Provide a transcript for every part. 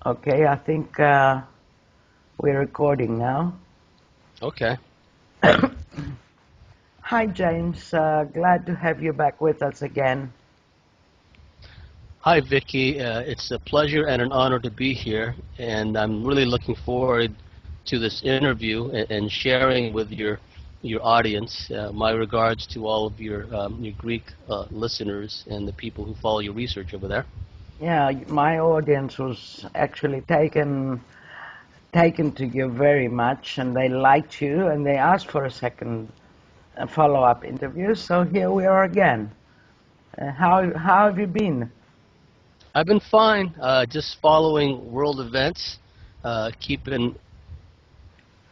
Okay, I think we're recording now. Okay. Hi, James. Glad to have you back with us again. Hi, Vicky. It's a pleasure and an honor to be here, and I'm really looking forward to this interview and sharing with your audience. My regards to all of your Greek listeners and the people who follow your research over there. Yeah, my audience was actually taken to you very much, and they liked you, and they asked for a second follow-up interview. So here we are again. How have you been? I've been fine, just following world events, keeping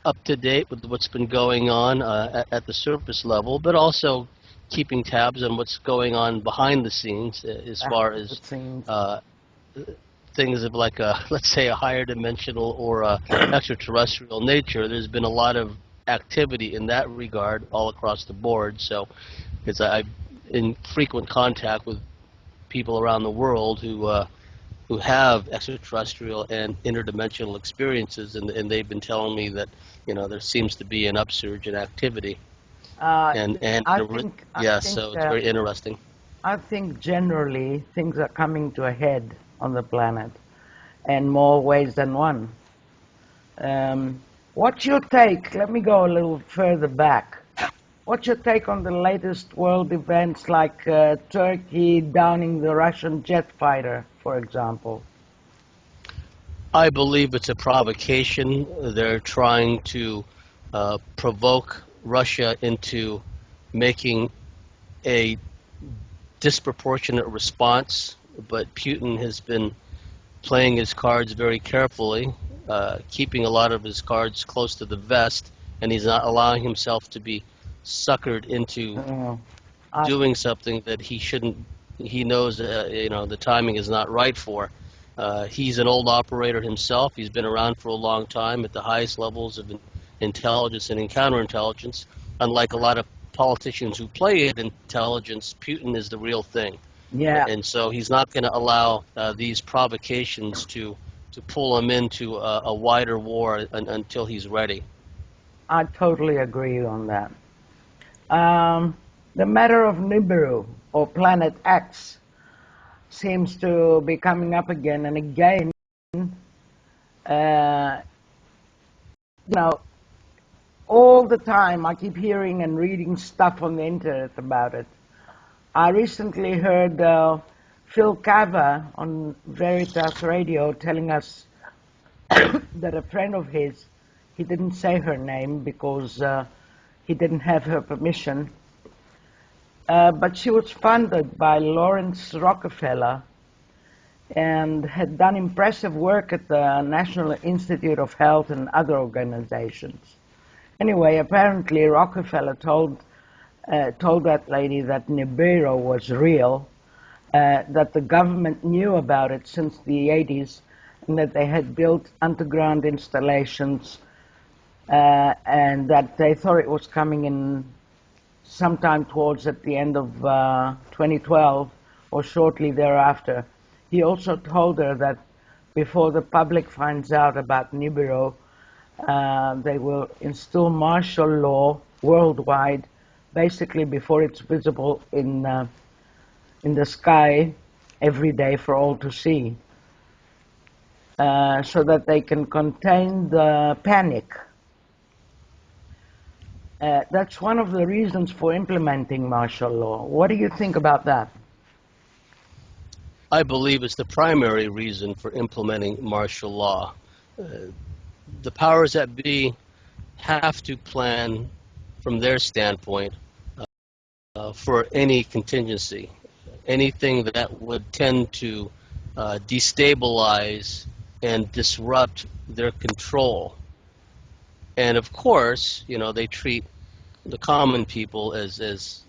up to date with what's been going on at the surface level, but also keeping tabs on what's going on behind the scenes as far as things of like let's say a higher dimensional or extraterrestrial nature. There's been a lot of activity in that regard all across the board. So, because I'm in frequent contact with people around the world who have extraterrestrial and interdimensional experiences, and they've been telling me that there seems to be an upsurge in activity. So it's very interesting. I think generally things are coming to a head on the planet, in more ways than one. What's your take? Let me go a little further back. What's your take on the latest world events like Turkey downing the Russian jet fighter, for example? I believe it's a provocation. They're trying to provoke Russia into making a disproportionate response, but Putin has been playing his cards very carefully, keeping a lot of his cards close to the vest, and he's not allowing himself to be suckered into doing something that he shouldn't. He knows the timing is not right for. He's an old operator himself. He's been around for a long time at the highest levels of intelligence and in counterintelligence. Unlike a lot of politicians who play at intelligence, Putin is the real thing. Yeah. And so he's not going to allow these provocations to pull him into a wider war until he's ready. I totally agree on that. The matter of Nibiru, or Planet X, seems to be coming up again and again. All the time I keep hearing and reading stuff on the internet about it. I recently heard Phil Cava on Veritas Radio telling us that a friend of his, he didn't say her name because he didn't have her permission, but she was funded by Lawrence Rockefeller and had done impressive work at the National Institute of Health and other organizations. Anyway, apparently Rockefeller told that lady that Nibiru was real, that the government knew about it since the 80s, and that they had built underground installations, and that they thought it was coming in sometime towards at the end of 2012 or shortly thereafter. He also told her that before the public finds out about Nibiru, they will install martial law worldwide, basically before it's visible in the sky every day for all to see, so that they can contain the panic. That's one of the reasons for implementing martial law. What do you think about that? I believe it's the primary reason for implementing martial law. The powers that be have to plan from their standpoint for any contingency, anything that would tend to destabilize and disrupt their control. And of course, they treat the common people as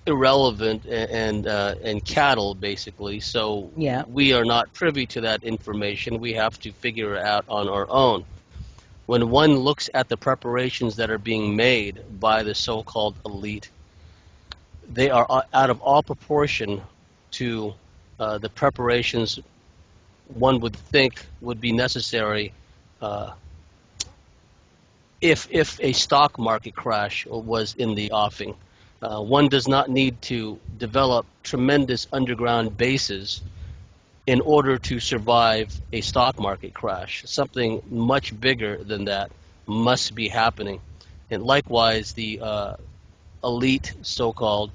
irrelevant and cattle, basically. So we are not privy to that information. We have to figure it out on our own. When one looks at the preparations that are being made by the so-called elite, they are out of all proportion to the preparations one would think would be necessary if a stock market crash was in the offing. One does not need to develop tremendous underground bases in order to survive a stock market crash. Something much bigger than that must be happening. And likewise, the elite, so-called,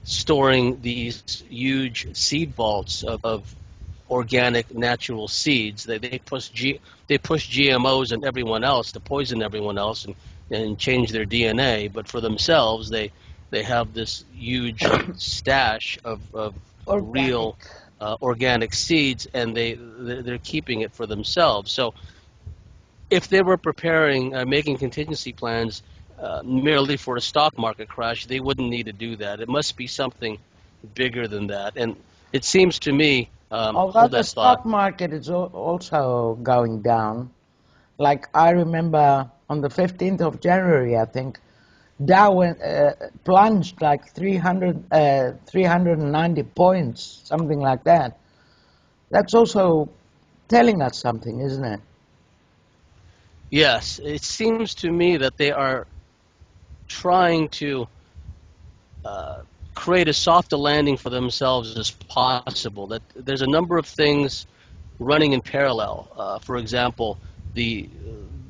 storing these huge seed vaults of organic natural seeds. They push GMOs and everyone else to poison everyone else and change their DNA, but for themselves they have this huge stash of Organic. real organic seeds, and they're keeping it for themselves. So if they were preparing, making contingency plans merely for a stock market crash, they wouldn't need to do that. It must be something bigger than that. And it seems to me, Although hold the that stock thought. market is also going down. Like I remember on the 15th of January, I think, Dow went, plunged like 390 points, something like that. That's also telling us something, isn't it? Yes, it seems to me that they are trying to create as soft a landing for themselves as possible. That there's a number of things running in parallel. For example, the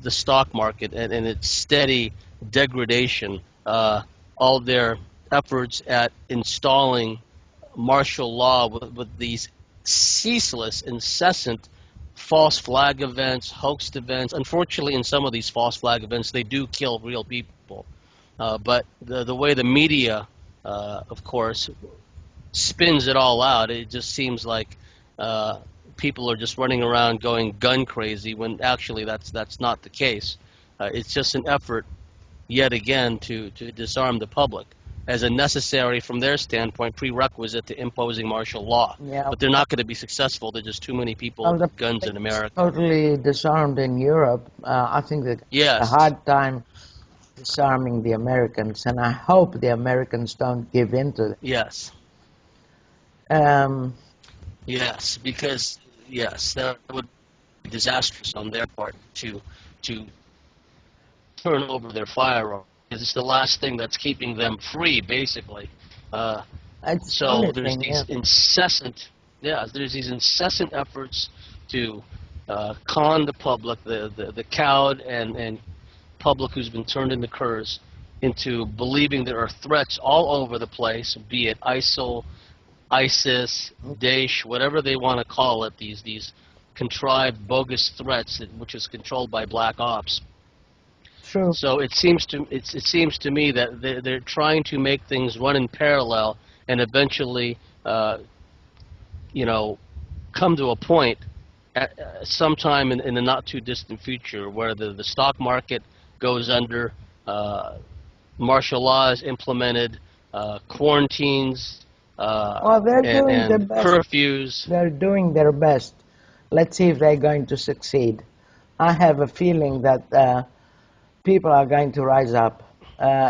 stock market and its steady degradation. All their efforts at installing martial law with these ceaseless, incessant false flag events, hoaxed events. Unfortunately, in some of these false flag events, they do kill real people. But the way the media, of course, spins it all out, it just seems like people are just running around going gun crazy when actually that's not the case. It's just an effort, yet again, to disarm the public as a necessary, from their standpoint, prerequisite to imposing martial law. Yeah. But they're not going to be successful. There's just too many people The with guns in America. totally disarmed in Europe. I think that a Yes. hard time disarming the Americans, and I hope the Americans don't give in to it. Yes. Um, Yes, because yes, that would be disastrous on their part to turn over their firearm. It's the last thing that's keeping them free, basically. it's the So only there's thing, these incessant, there's these incessant efforts to con the public, the cowed and public who's been turned into curs, into believing there are threats all over the place, be it ISIL, ISIS, Daesh, whatever they want to call it, these contrived, bogus threats, which is controlled by black ops. True. So it seems to me that they're trying to make things run in parallel and eventually, come to a point at sometime in the not too distant future where the stock market goes under, martial law is implemented, quarantines, Well, they're doing their and best. curfews. They're doing their best. Let's see if they're going to succeed. I have a feeling that people are going to rise up.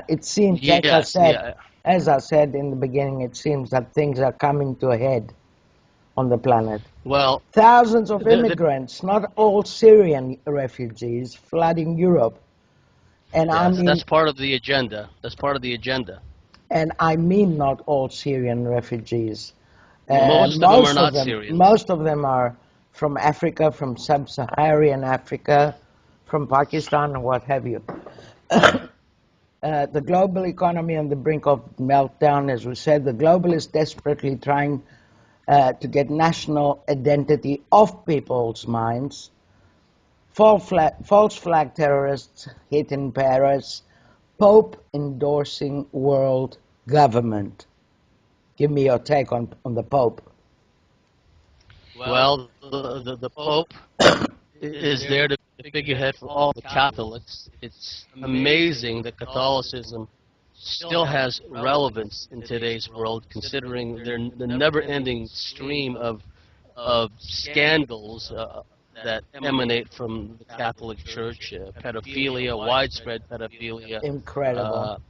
It seems, Yes, yeah. as I said in the beginning, it seems that things are coming to a head on the planet. Well, Thousands of the immigrants, not all Syrian refugees, flooding Europe. And I yes, mean, that's part of the agenda. That's part of the agenda. not all Syrian refugees. Most of them are not Syrians. Most of them are from Africa, from sub-Saharan Africa, from Pakistan, and what have you. The global economy on the brink of meltdown, as we said. The globalists desperately trying to get national identity off people's minds. False flag terrorists hit in Paris. Pope endorsing world government. Give me your take on the Pope. Well, the Pope is there to be the figurehead for all the Catholics. It's amazing that Catholicism still has relevance in today's world, considering the never-ending stream of scandals that emanate from the Catholic Church, pedophilia, widespread pedophilia. Incredible.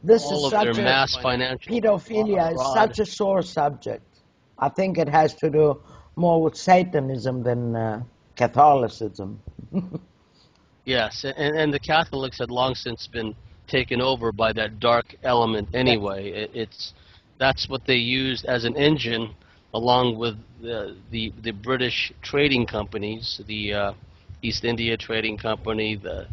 This is All of their such a mass financial pedophilia is fraud. such a sore subject. I think it has to do more with Satanism than Catholicism. Yes, and the Catholics had long since been taken over by that dark element anyway. That's what they used as an engine, along with the British trading companies, the East India Trading Company, the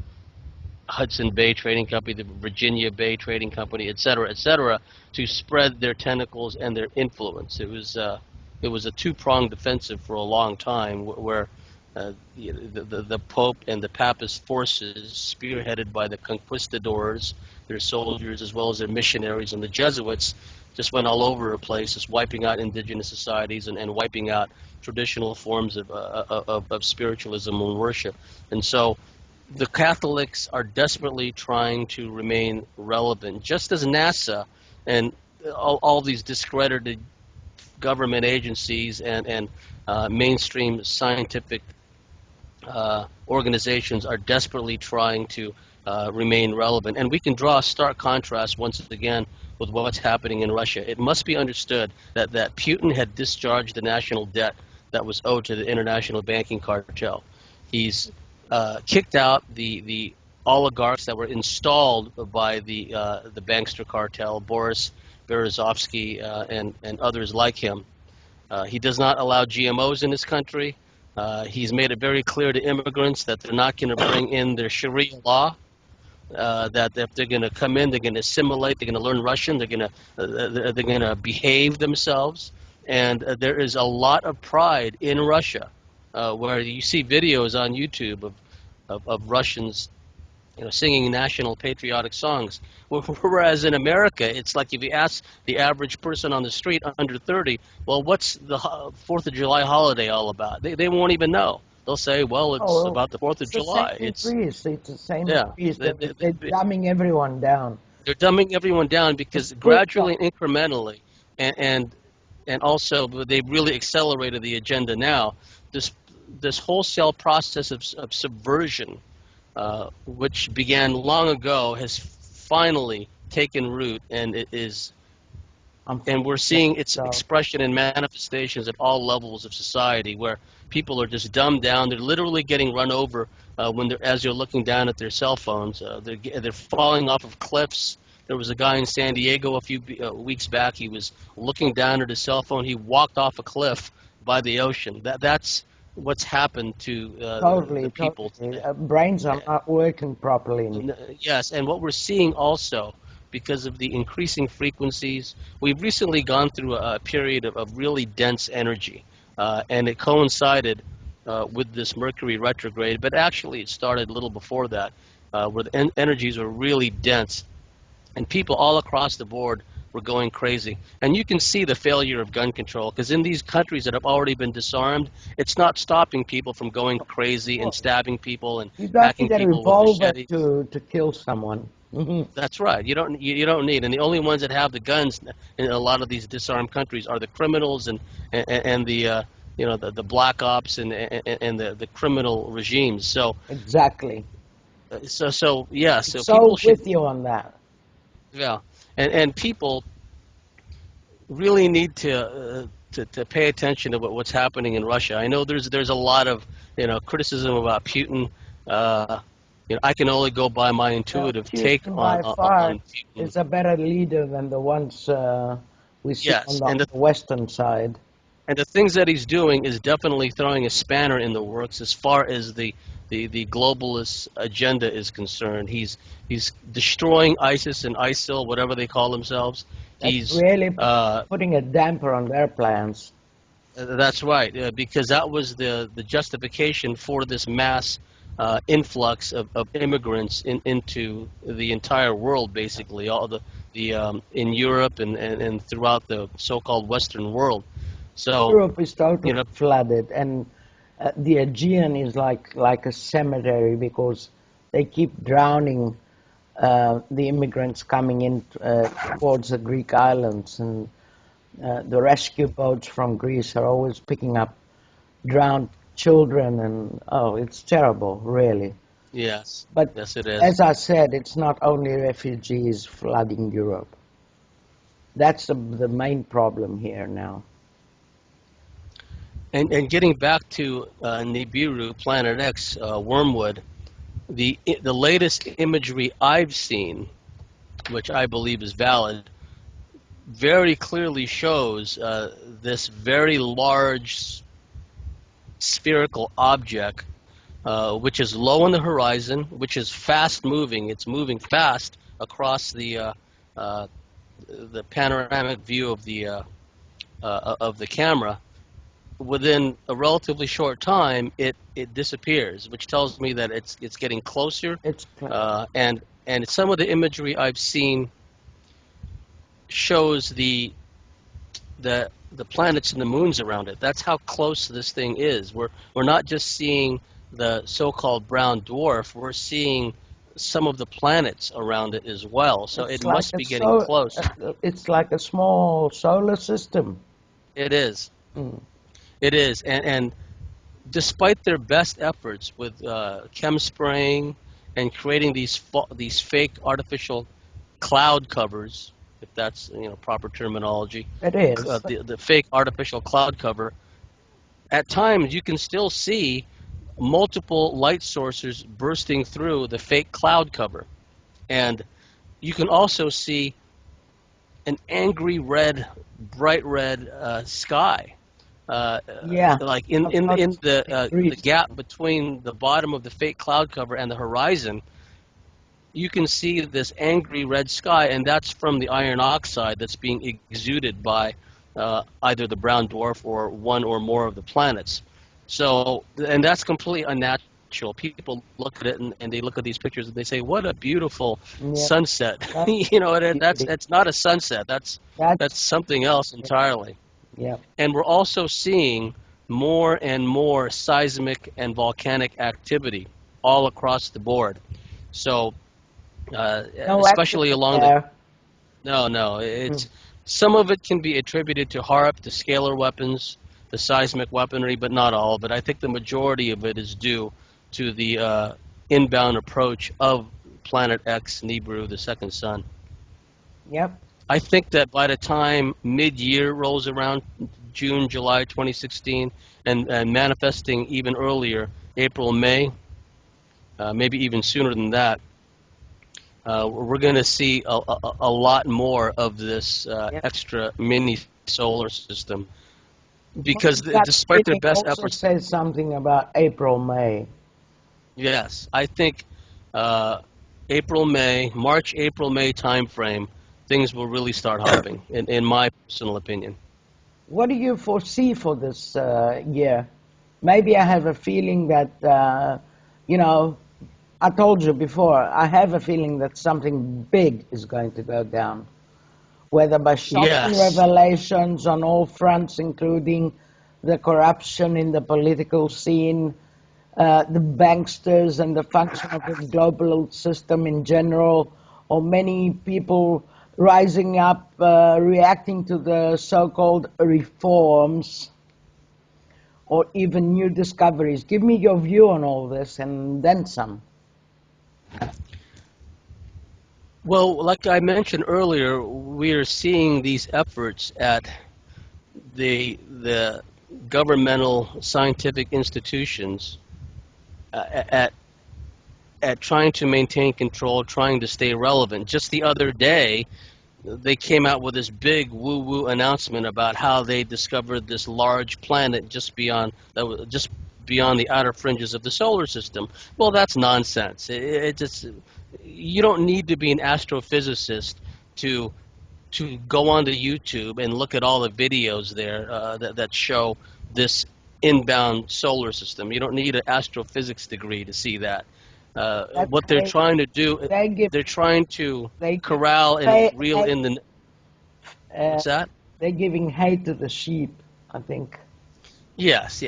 Hudson Bay Trading Company, the Virginia Bay Trading Company, et cetera, to spread their tentacles and their influence. It was a two-pronged offensive for a long time, where the Pope and the Papist forces, spearheaded by the conquistadors, their soldiers, as well as their missionaries and the Jesuits, just went all over the place, just wiping out indigenous societies and wiping out traditional forms of spiritualism and worship. And so the Catholics are desperately trying to remain relevant, just as NASA and all these discredited government agencies and mainstream scientific organizations are desperately trying to remain relevant. And we can draw a stark contrast once again with what's happening in Russia. It must be understood that Putin had discharged the national debt that was owed to the international banking cartel. He's kicked out the oligarchs that were installed by the bankster cartel, Boris Berezovsky and others like him. He does not allow GMOs in his country. He's made it very clear to immigrants that they're not going to bring in their Sharia law. That if they're going to come in, they're going to assimilate, they're going to learn Russian, they're going to behave themselves. And there is a lot of pride in Russia, where you see videos on YouTube of Russians, singing national patriotic songs. Whereas in America, it's like if you ask the average person on the street under 30, well, what's the 4th of July holiday all about? They won't even know. They'll say, well, it's about the 4th of July. It's the same yeah, increase. They're dumbing everyone down. They're dumbing everyone down because gradually and incrementally, and also they've really accelerated the agenda now. This wholesale process of subversion, which began long ago, has finally taken root, and and we're seeing its expression and manifestations at all levels of society, where people are just dumbed down. They're literally getting run over as they're looking down at their cell phones. They're falling off of cliffs. There was a guy in San Diego a few weeks back. He was looking down at his cell phone. He walked off a cliff by the ocean. That's what's happened to the people. Totally. Brains are not working properly. Yes, and what we're seeing also, because of the increasing frequencies, we've recently gone through a period of really dense energy, and it coincided with this Mercury retrograde, but actually it started a little before that, where the energies were really dense, and people all across the board were going crazy. And you can see the failure of gun control, because in these countries that have already been disarmed, it's not stopping people from going crazy and stabbing people and hacking people with machetes. To kill someone. That's right. You don't need, and the only ones that have the guns in a lot of these disarmed countries are the criminals and the the black ops and the criminal regimes. So exactly. So yeah. So people should, with you on that. Yeah, and people really need to pay attention to what's happening in Russia. I know there's a lot of criticism about Putin. I can only go by my intuitive take on Putin. Is a better leader than the ones we see on the Western side. And the things that he's doing is definitely throwing a spanner in the works as far as the globalist agenda is concerned. He's destroying ISIS and ISIL, whatever they call themselves. He's really putting a damper on their plans. That's right, because that was the justification for this mass influx of immigrants into the entire world, basically, all in Europe and throughout the so-called Western world. So Europe is totally flooded, and the Aegean is like a cemetery, because they keep drowning the immigrants coming in towards the Greek islands, and the rescue boats from Greece are always picking up drowned children, and it's terrible, really. Yes, but yes, it is. As I said, it's not only refugees flooding Europe. That's the main problem here now. And getting back to Nibiru, Planet X, Wormwood, the latest imagery I've seen, which I believe is valid, very clearly shows this very large spherical object, which is low on the horizon, which is fast moving. It's moving fast across the panoramic view of the camera. Within a relatively short time, it disappears, which tells me that it's getting closer. And some of the imagery I've seen shows the planets and the moons around it. That's how close this thing is. We're not just seeing the so-called brown dwarf. We're seeing some of the planets around it as well. So it must be getting close. It's like a small solar system. It is. It is, and despite their best efforts with chem spraying and creating these fake artificial cloud covers, if that's proper terminology, it is the fake artificial cloud cover. At times, you can still see multiple light sources bursting through the fake cloud cover, and you can also see an angry red, bright red sky. Like in the gap between the bottom of the fake cloud cover and the horizon, you can see this angry red sky, and that's from the iron oxide that's being exuded by either the brown dwarf or one or more of the planets. So, and that's completely unnatural. People look at it and they look at these pictures and they say, "What a beautiful sunset!" That's not a sunset. That's something else entirely. Yeah. And we're also seeing more and more seismic and volcanic activity all across the board. So, especially along it's some of it can be attributed to HAARP, the scalar weapons, the seismic weaponry, but not all. But I think the majority of it is due to the inbound approach of Planet X, Nibiru, the second sun. Yep. I think that by the time mid-year rolls around, June, July 2016, and manifesting even earlier, April, May, maybe even sooner than that, we're going to see a lot more of this extra mini solar system. Because despite their best efforts... says something about April, May. Yes, I think March, April, May timeframe, things will really start hopping, in my personal opinion. What do you foresee for this year? Maybe I have a feeling that, I told you before, I have a feeling that something big is going to go down. Whether by shocking revelations on all fronts, including the corruption in the political scene, the banksters and the function of the global system in general, or many people rising up, reacting to the so-called reforms, or even new discoveries. Give me your view on all this and then some. Well, like I mentioned earlier, we are seeing these efforts at the governmental scientific institutions at trying to maintain control, trying to stay relevant. Just the other day, they came out with this big woo-woo announcement about how they discovered this large planet just beyond the outer fringes of the solar system. Well, that's nonsense. You don't need to be an astrophysicist to go onto YouTube and look at all the videos there that show this inbound solar system. You don't need an astrophysics degree to see that. What they're trying to do, they're trying to corral and reel in the... What's that? They're giving hate to the sheep, I think. Yes,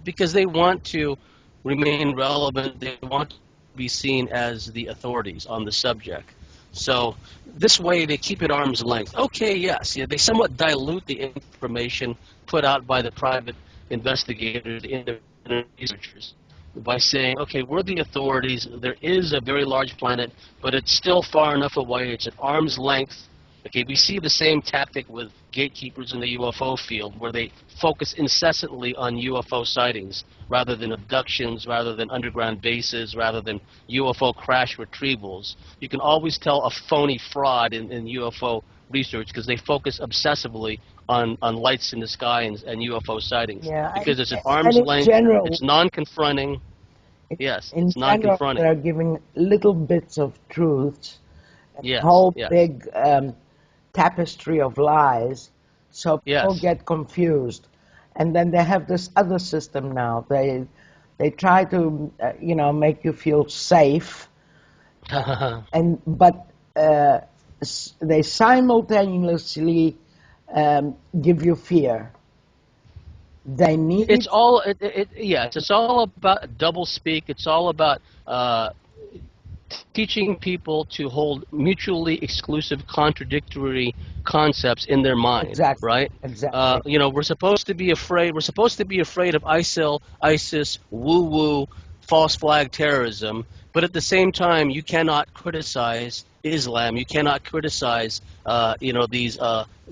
because they want to remain relevant. They want to be seen as the authorities on the subject. So this way they keep it arm's length. Okay, yes, they somewhat dilute the information put out by the private investigators, the independent researchers, by saying, okay, we're the authorities. There is a very large planet, but it's still far enough away. It's at arm's length. Okay, we see the same tactic with gatekeepers in the UFO field, where they focus incessantly on UFO sightings rather than abductions, rather than underground bases, rather than UFO crash retrievals. You can always tell a phony fraud in UFO research because they focus obsessively on lights in the sky and UFO sightings. Yeah, Because it's at and arm's in length, general, it's non-confronting. Yes, in it's general, non-confronting. they're giving little bits of truth, a Yes, whole yes, big tapestry of lies, so people yes. get confused. And then they have this other system now. They try to make you feel safe, but they simultaneously give you fear. They It's need all, yes, it's all about doublespeak. It's all about teaching people to hold mutually exclusive, contradictory concepts in their mind, exactly, right? exactly. We're supposed to be afraid. We're supposed to be afraid of ISIL, ISIS, woo-woo, false flag terrorism. But at the same time, you cannot criticize Islam. You cannot criticize,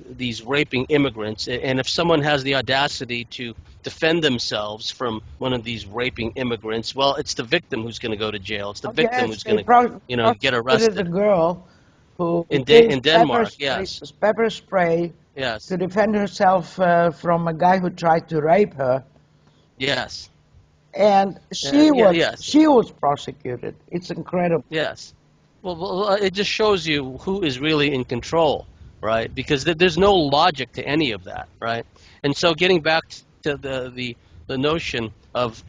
these raping immigrants. And if someone has the audacity to defend themselves from one of these raping immigrants, well, it's the victim who's going to go to jail. It's the Oh, victim yes, who's they going to, get prosecuted a arrested. girl who used In Denmark, yes, pepper spray yes, to defend herself from a guy who tried to rape her, yes, and yes, she was prosecuted. It's incredible. yes. Well, it just shows you who is really in control, right? Because there's no logic to any of that, right? And so, getting back to the notion of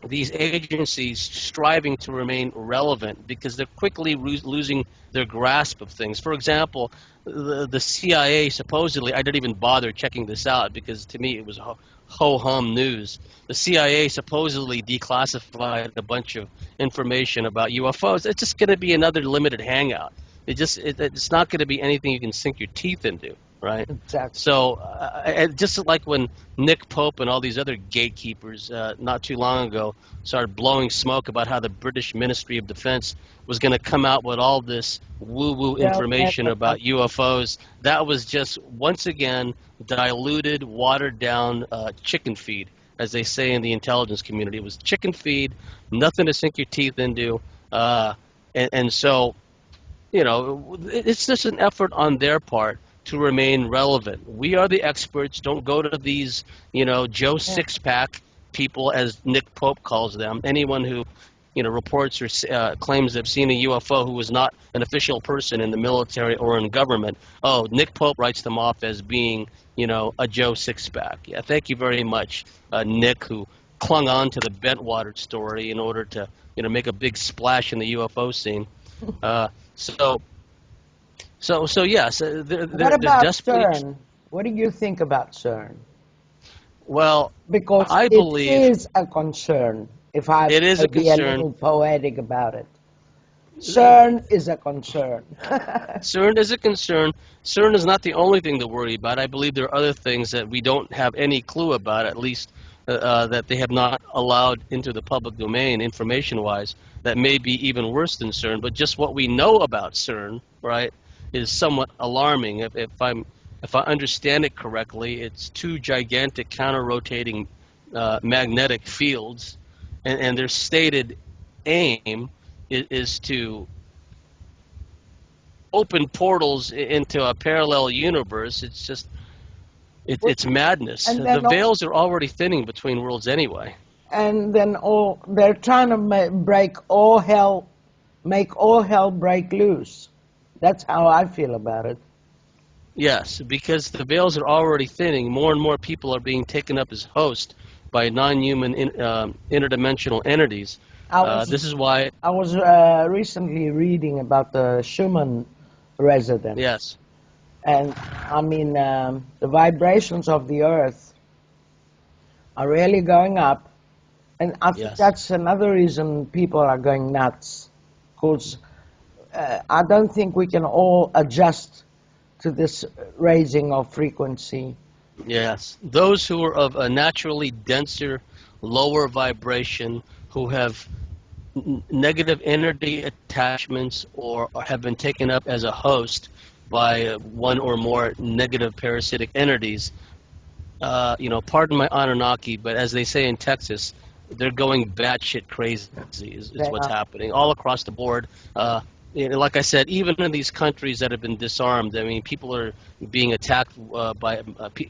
these agencies striving to remain relevant because they're quickly losing their grasp of things. For example, the CIA supposedly, I didn't even bother checking this out because to me it was ho-hum news. The CIA supposedly declassified a bunch of information about UFOs. It's just going to be another limited hangout. It's not going to be anything you can sink your teeth into, right? Exactly. So just like when Nick Pope and all these other gatekeepers not too long ago started blowing smoke about how the British Ministry of Defense was going to come out with all this woo-woo They'll information never come. about UFOs, that was just, once again, diluted, watered-down chicken feed, as they say in the intelligence community. It was chicken feed, nothing to sink your teeth into. And so it's just an effort on their part to remain relevant. We are the experts. Don't go to these, Joe Yeah. Six-pack people, as Nick Pope calls them. Anyone who, reports or claims they've seen a UFO who is not an official person in the military or in government. Oh, Nick Pope writes them off as being, a Joe Six-pack. Yeah, thank you very much, Nick, who clung on to the Bentwater story in order to, make a big splash in the UFO scene. Uh, so, so yes, What they're about desperately. CERN? What do you think about CERN? Well, Because I it believe is a concern, if I it is may a be a concern. little poetic about it. CERN is a concern. CERN is a concern. CERN is not the only thing to worry about. I believe there are other things that we don't have any clue about, at least that they have not allowed into the public domain, information-wise, that may be even worse than CERN. But just what we know about CERN, right, is somewhat alarming. If I understand it correctly, it's two gigantic counter-rotating magnetic fields, and their stated aim is to open portals into a parallel universe. It's just it's madness. and The then all, veils are already thinning between worlds anyway. and then all they're trying to break all hell, make all hell break loose. That's how I feel about it. Yes, because the veils are already thinning. More and more people are being taken up as host by non-human interdimensional entities. I was This is why. I was recently reading about the Schumann resonance, Yes, and I mean the vibrations of the Earth are really going up, and I think yes. that's another reason people are going nuts, because I don't think we can all adjust to this raising of frequency. Yes, those who are of a naturally denser, lower vibration, who have negative energy attachments or have been taken up as a host, by one or more negative parasitic entities. Pardon my Anunnaki, but as they say in Texas, they're going batshit crazy is what's happening all across the board. Like I said, even in these countries that have been disarmed, I mean, people are being attacked by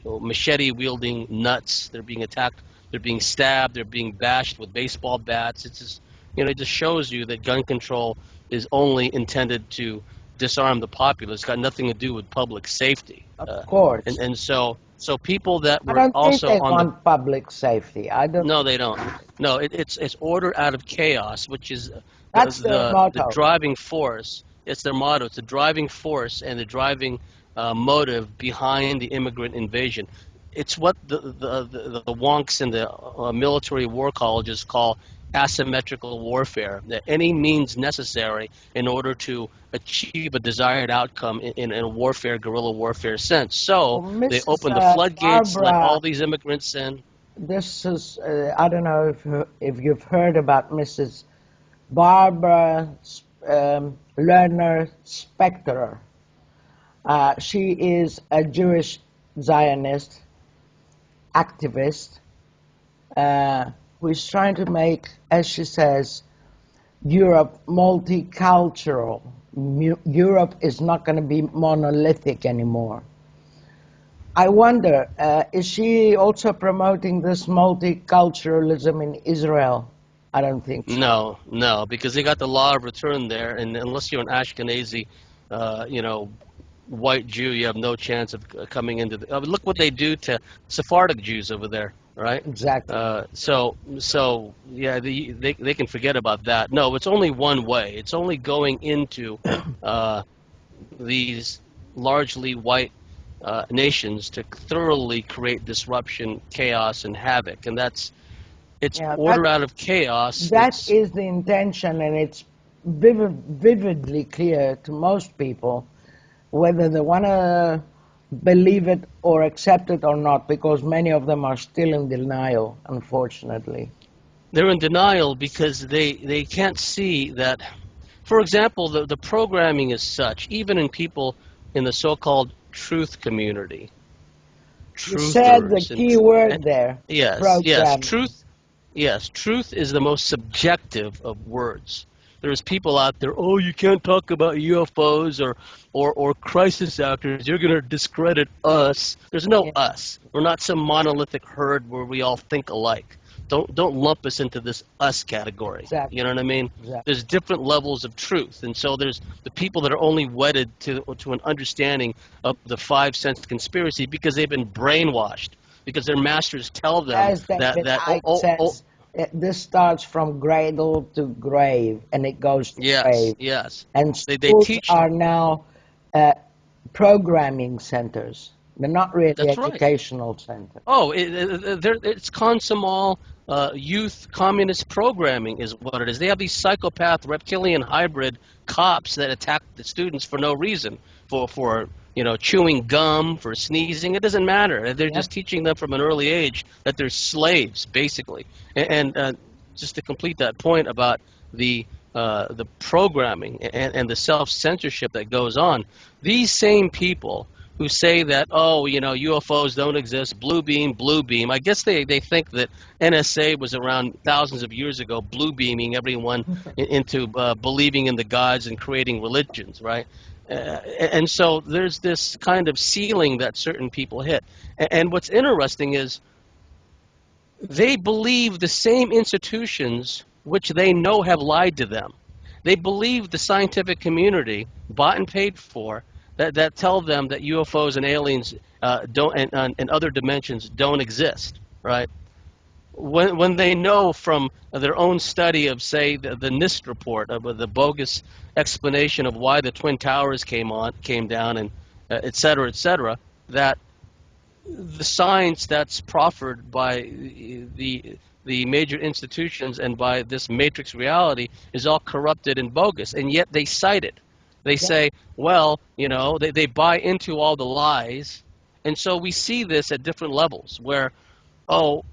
machete-wielding nuts. They're being attacked. They're being stabbed. They're being bashed with baseball bats. It's just, it just shows you that gun control is only intended to disarm the populace. It's got nothing to do with public safety. Of course. And so people that were I don't also think they on want public safety. I don't. No, they don't. No, it's order out of chaos, which is That's their motto. the driving force. It's their motto. It's the driving force and the driving motive behind the immigrant invasion. It's what the wonks in the military war colleges call asymmetrical warfare. That any means necessary in order to achieve a desired outcome in a warfare, guerrilla warfare sense. So Well, they Mrs. open the floodgates, let Barbara, all these immigrants in. this is, I don't know if you've heard about Mrs. Barbara Lerner Specter. She is a Jewish Zionist activist who is trying to make, as she says, Europe multicultural. Europe is not going to be monolithic anymore. I wonder, is she also promoting this multiculturalism in Israel? I don't think so. No, because they got the law of return there, and unless you're an Ashkenazi, white Jew, you have no chance of coming into the. Look what they do to Sephardic Jews over there, right? Exactly. So yeah, they can forget about that. No, it's only one way. It's only going into these largely white nations to thoroughly create disruption, chaos, and havoc, and it's order out of chaos. That is the intention, and it's vividly clear to most people, whether they want to believe it or accept it or not, because many of them are still in denial, unfortunately. They're in denial because they can't see that, for example, the programming is such, even in people in the so-called truth community. You said the key word there. Yes, programming. Truth is the most subjective of words. There's people out there, oh, you can't talk about UFOs or crisis actors. You're going to discredit us. There's no us. We're not some monolithic herd where we all think alike. Don't lump us into this us category. Exactly. You know what I mean? Exactly. There's different levels of truth, and so there's the people that are only wedded to an understanding of the 5 sense conspiracy because they've been brainwashed, because their masters tell them As David Icke says, this starts from cradle to grave, and it goes to grave. Yes. And They schools teach are now programming centers. They're not really educational centers. Oh, it's Consumal youth communist programming is what it is. They have these psychopath reptilian hybrid cops that attack the students for no reason, for chewing gum, for sneezing. It doesn't matter. They're just teaching them from an early age that they're slaves, basically. And just to complete that point about the programming and the self-censorship that goes on, these same people who say that, oh, UFOs don't exist, blue beam. I guess they think that NSA was around thousands of years ago, blue beaming everyone into believing in the gods and creating religions, right? And so there's this kind of ceiling that certain people hit. And what's interesting is they believe the same institutions which they know have lied to them. They believe the scientific community, bought and paid for, that tell them that UFOs and aliens don't and other dimensions don't exist, right? When they know from their own study of, say, the NIST report of the bogus explanation of why the Twin Towers came down, and et cetera, that the science that's proffered by the major institutions and by this matrix reality is all corrupted and bogus, and yet they cite it. They say, well, they buy into all the lies, and so we see this at different levels where, oh,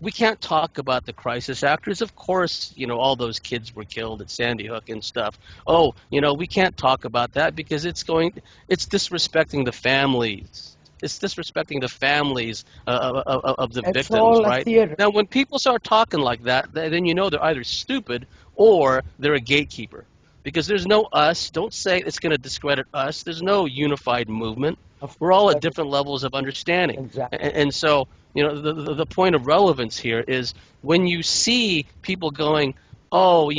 we can't talk about the crisis actors. Of course, all those kids were killed at Sandy Hook and stuff. Oh, we can't talk about that because it's disrespecting the families. It's disrespecting the families of the It's victims, all a right? theater. Now, when people start talking like that, then they're either stupid or they're a gatekeeper. Because there's no us. Don't say it's going to discredit us. There's no unified movement. Of We're all at course, different levels of understanding. exactly. And so, the point of relevance here is when you see people going, oh,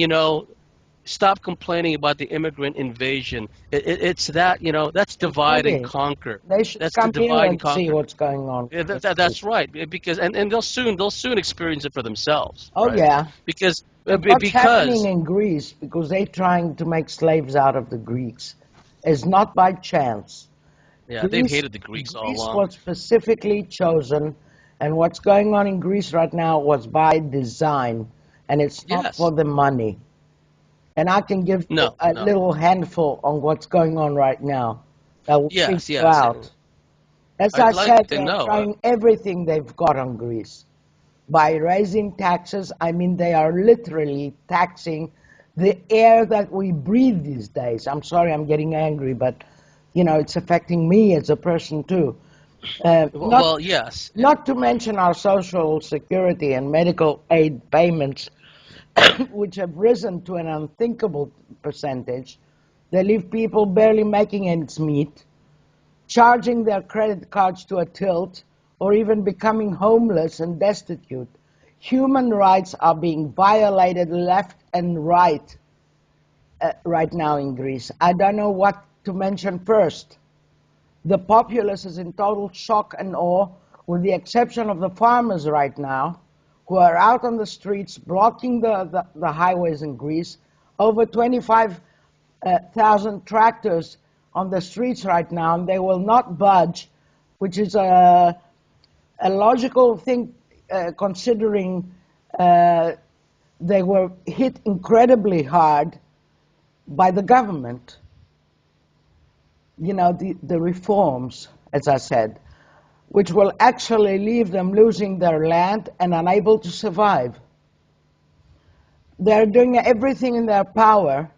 stop complaining about the immigrant invasion. It's that, that's divide and Exactly. conquer. They should That's the come here divide and and see conquer. what's going on. Yeah, that's right. Because and they'll soon experience it for themselves, Oh right? yeah. Because And what's happening because in Greece, because they're trying to make slaves out of the Greeks, is not by chance. yeah, they've Greece, hated the Greeks all Greece along. was specifically chosen, and what's going on in Greece right now was by design, and it's not for Yes. the money. And I can give you No, a no. little handful on what's going on right now that will freak Yes, you yes. out. As I I'd like said, to they're know. trying everything they've got on Greece. By raising taxes, I mean they are literally taxing the air that we breathe these days. I'm sorry I'm getting angry, but it's affecting me as a person too. Not Well, yes. not to mention our social security and medical aid payments, which have risen to an unthinkable percentage. They leave people barely making ends meet, charging their credit cards to a tilt, or even becoming homeless and destitute. Human rights are being violated left and right right now in Greece. I don't know what to mention first. The populace is in total shock and awe, with the exception of the farmers right now, who are out on the streets blocking the highways in Greece. Over 25,000 tractors on the streets right now, and they will not budge, which is a logical thing considering they were hit incredibly hard by the government. The reforms, as I said, which will actually leave them losing their land and unable to survive. They're doing everything in their power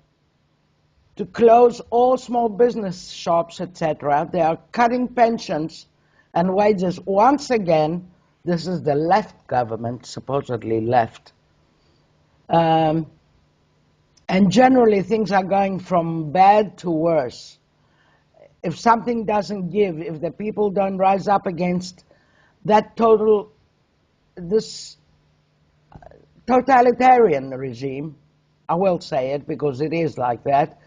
to close all small business shops, etc. They are cutting pensions and wages. Once again, this is the left government, supposedly left. And generally, things are going from bad to worse. If something doesn't give, if the people don't rise up against this totalitarian regime, I will say it because it is like that,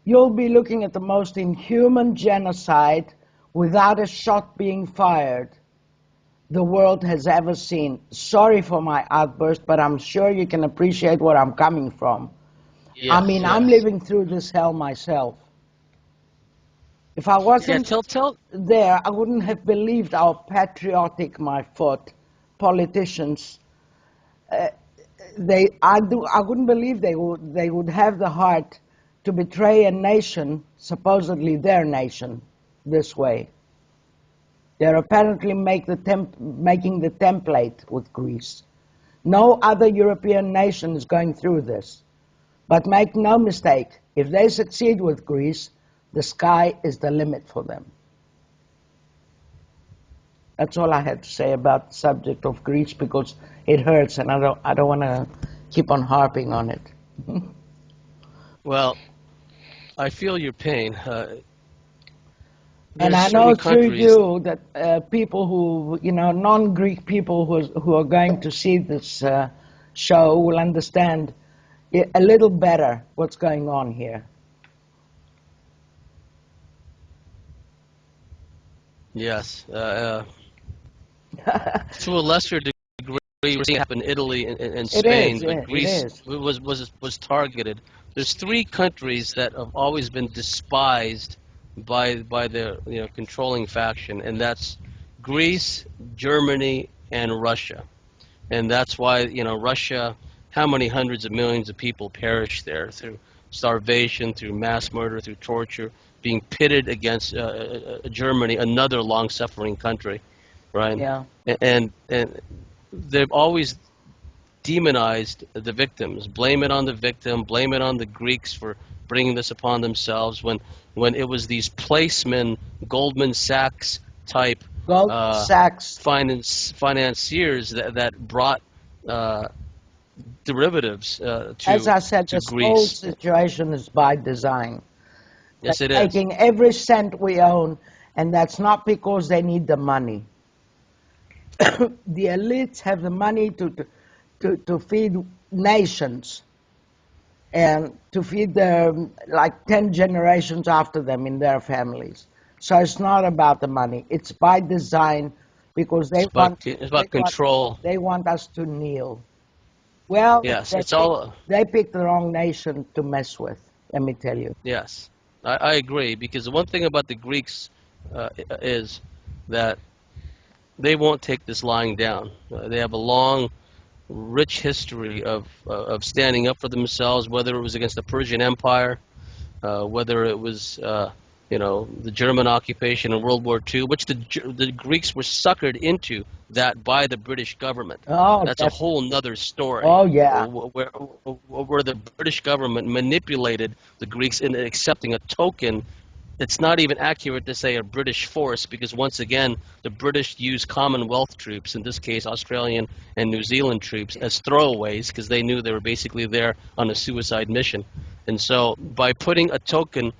you'll be looking at the most inhuman genocide without a shot being fired the world has ever seen. Sorry for my outburst, but I'm sure you can appreciate where I'm coming from. I Yes, mean, I'm yes. living through this hell myself. If I Yeah, wasn't tell. there, I wouldn't have believed our patriotic, my foot, politicians. I wouldn't believe they would have the heart to betray a nation, supposedly their nation, this way. They're apparently making the template with Greece. No other European nation is going through this. But make no mistake, if they succeed with Greece, the sky is the limit for them. That's all I had to say about the subject of Greece because it hurts and I don't want to keep on harping on it. Well, I feel your pain. And There's I certain know through countries. you that people who, non-Greek people who are going to see this show will understand a little better what's going on here. Yes. To a lesser degree, we're seeing it happen in Italy and It Spain, is, but yeah, it Greece is. was targeted. There's three countries that have always been despised by the controlling faction, and that's Greece, Germany, and Russia. And that's why Russia, how many hundreds of millions of people perished there through starvation, through mass murder, through torture, being pitted against Germany, another long-suffering country. right? Yeah. And they've always demonized the victims, blame it on the victim, blame it on the Greeks for bringing this upon themselves, when it was these placemen, Goldman Sachs type Goldman Sachs. financiers that brought derivatives As I said, to this whole Greece. situation is by design. Yes, They're it is. taking every cent we own, and that's not because they need the money. The elites have the money to feed nations and to feed them like 10 generations after them in their families. So it's not about the money. It's by design because It's about control. they want us to kneel. Well, Yes, it's all. they picked the wrong nation to mess with, let me tell you. Yes, I agree, because the one thing about the Greeks is that they won't take this lying down. They have a long, rich history of standing up for themselves, whether it was against the Persian Empire, whether it was the German occupation in World War II, which the Greeks were suckered into that by the British government. Oh, That's a whole nother story. Oh, yeah. Where the British government manipulated the Greeks into accepting a token. It's not even accurate to say a British force, because once again, the British used Commonwealth troops, in this case Australian and New Zealand troops, as throwaways, because they knew they were basically there on a suicide mission. And so by putting a token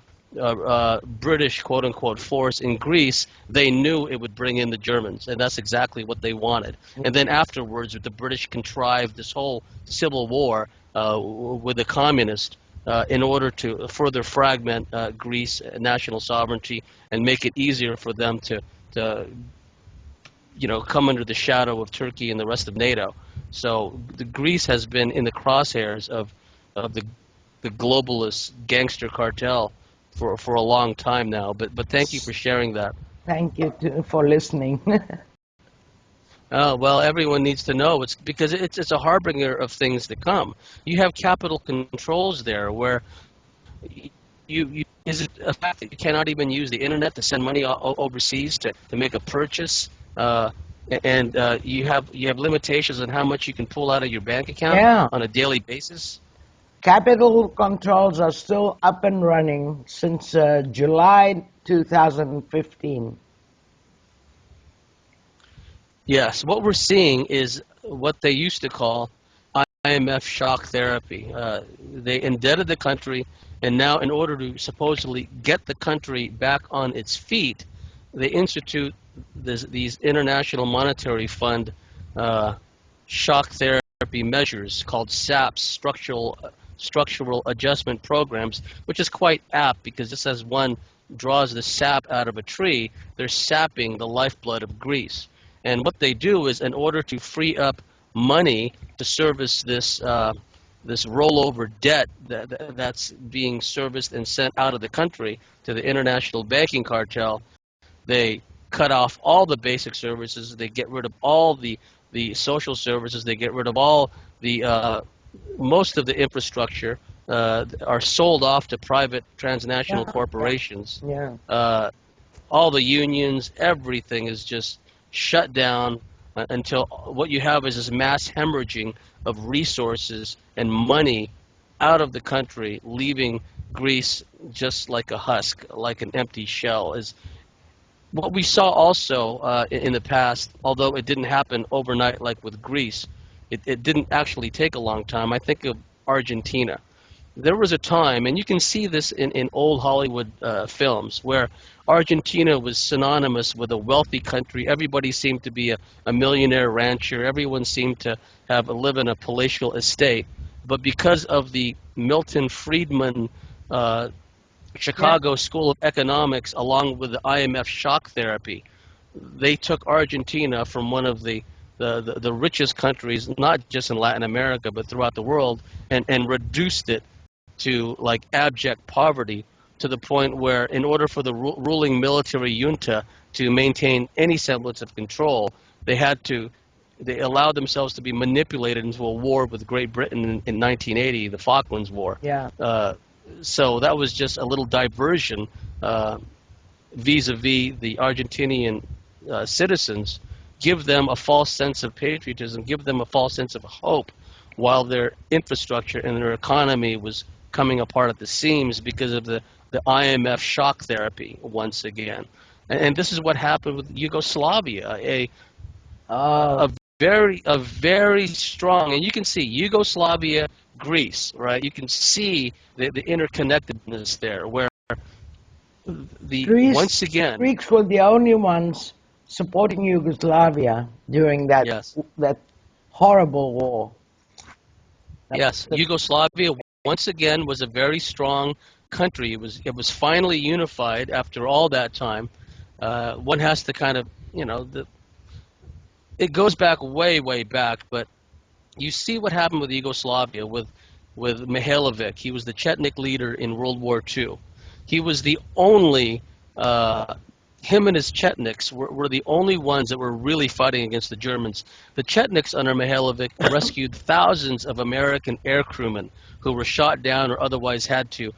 British quote-unquote force in Greece, they knew it would bring in the Germans, and that's exactly what they wanted. And then afterwards, the British contrived this whole civil war with the communists in order to further fragment Greece national sovereignty and make it easier for them to come under the shadow of Turkey and the rest of NATO. So Greece has been in the crosshairs of the globalist gangster cartel for a long time now. But thank you for sharing that. Thank you for listening. Well, everyone needs to know. It's because it's a harbinger of things to come. You have capital controls there, where you is it a fact that you cannot even use the internet to send money overseas to make a purchase, and you have limitations on how much you can pull out of your bank account Yeah. on a daily basis. Capital controls are still up and running since July 2015. Yes, what we're seeing is what they used to call IMF shock therapy. They indebted the country, and now in order to supposedly get the country back on its feet, they institute these International Monetary Fund shock therapy measures called SAPs, structural adjustment programs, which is quite apt, because just as one draws the sap out of a tree, they're sapping the lifeblood of Greece. And what they do is, in order to free up money to service this rollover debt that's being serviced and sent out of the country to the international banking cartel, they cut off all the basic services. They get rid of all the social services. They get rid of all the most of the infrastructure, are sold off to private transnational corporations. Yeah. All the unions, everything is just shut down until what you have is this mass hemorrhaging of resources and money out of the country, leaving Greece just like a husk, like an empty shell. Is what we saw also in the past, although it didn't happen overnight like with Greece. It didn't actually take a long time. I think of Argentina. There was a time, and you can see this in old Hollywood films, where Argentina was synonymous with a wealthy country. Everybody seemed to be a millionaire rancher. Everyone seemed to live in a palatial estate. But because of the Milton Friedman Chicago School of Economics, along with the IMF shock therapy, they took Argentina from one of the richest countries, not just in Latin America, but throughout the world, and reduced it to like abject poverty, to the point where, in order for the ruling military junta to maintain any semblance of control, they allowed themselves to be manipulated into a war with Great Britain in 1980, the Falklands War. Yeah. So that was just a little diversion vis-a-vis the Argentinian citizens give them a false sense of patriotism, give them a false sense of hope, while their infrastructure and their economy was coming apart at the seams because of the IMF shock therapy once again. And this is what happened with Yugoslavia, a very strong, and you can see Yugoslavia, Greece, right? You can see the interconnectedness there, where once again, Greeks were the only ones supporting Yugoslavia during that yes, that horrible war. yes, Yugoslavia once again was a very strong country. It was finally unified after all that time. One has to kind of, it goes back way back, but you see what happened with Yugoslavia with Mihailovic. He was the Chetnik leader in World War II. He was the only, him and his Chetniks were the only ones that were really fighting against the Germans. The Chetniks under Mihailovic rescued thousands of American air crewmen who were shot down or otherwise had to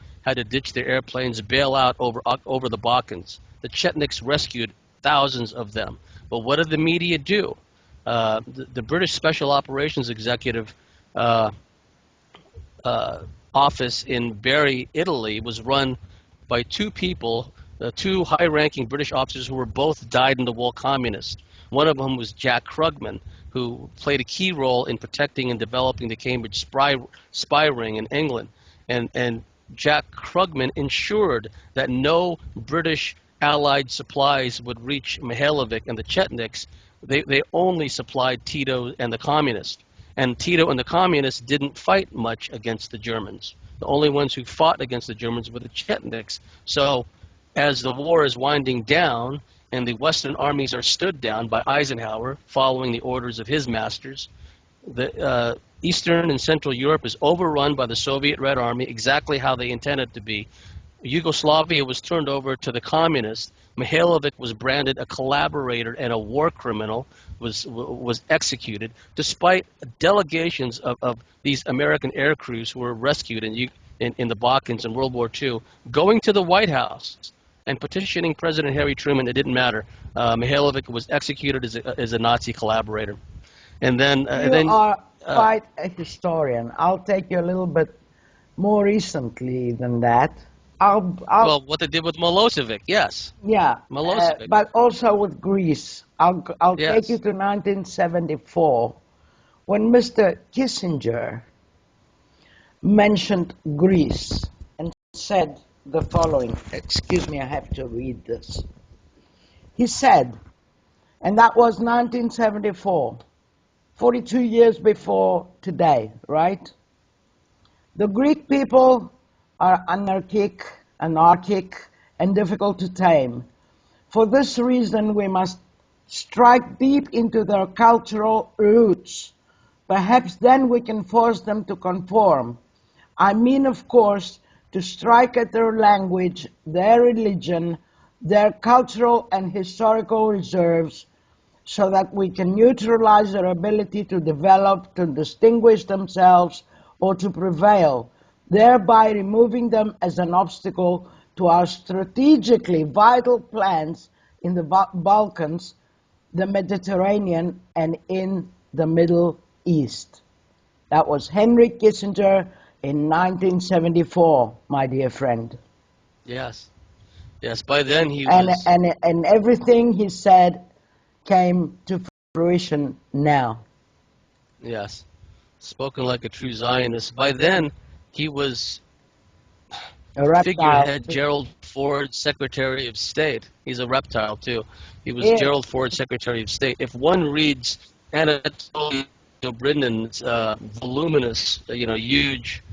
ditch their airplanes, bail out over the Balkans. The Chetniks rescued thousands of them. But what did the media do? The British Special Operations Executive office in Bari, Italy, was run by two people, two high-ranking British officers who were both dyed-in-the-wool communists. One of them was Jack Krugman, who played a key role in protecting and developing the Cambridge spy ring in England. And Jack Krugman ensured that no British Allied supplies would reach Mihailovic and the Chetniks. They only supplied Tito and the communists. And Tito and the communists didn't fight much against the Germans. The only ones who fought against the Germans were the Chetniks. So as the war is winding down and the Western armies are stood down by Eisenhower following the orders of his masters, the Eastern and Central Europe is overrun by the Soviet Red Army, exactly how they intended to be. Yugoslavia was turned over to the communists. Mihailovic was branded a collaborator and a war criminal, was executed, despite delegations of these American air crews who were rescued in the Balkans in World War II, going to the White House and petitioning President Harry Truman. It didn't matter. Mihailovic was executed as a Nazi collaborator. And then you are quite a historian. I'll take you a little bit more recently than that. Well, what they did with Milosevic, yes. Yeah, Milosevic. but also with Greece. I'll Yes. take you to 1974, when Mr. Kissinger mentioned Greece and said the following. Excuse me, I have to read this. He said, and that was 1974, 42 years before today, right? The Greek people are anarchic, and difficult to tame. For this reason, we must strike deep into their cultural roots. Perhaps then we can force them to conform. I mean, of course, to strike at their language, their religion, their cultural and historical reserves, so that we can neutralize their ability to develop, to distinguish themselves, or to prevail, thereby removing them as an obstacle to our strategically vital plans in the Balkans, the Mediterranean, and in the Middle East. That was Henry Kissinger in 1974, my dear friend. Yes. Yes, by then he was... And everything he said came to fruition now. Yes. Spoken like a true Zionist. By then, he was figurehead Gerald Ford, Secretary of State. He's a reptile, too. He was Gerald Ford, Secretary of State. If one reads Anatoly Brinden's voluminous, huge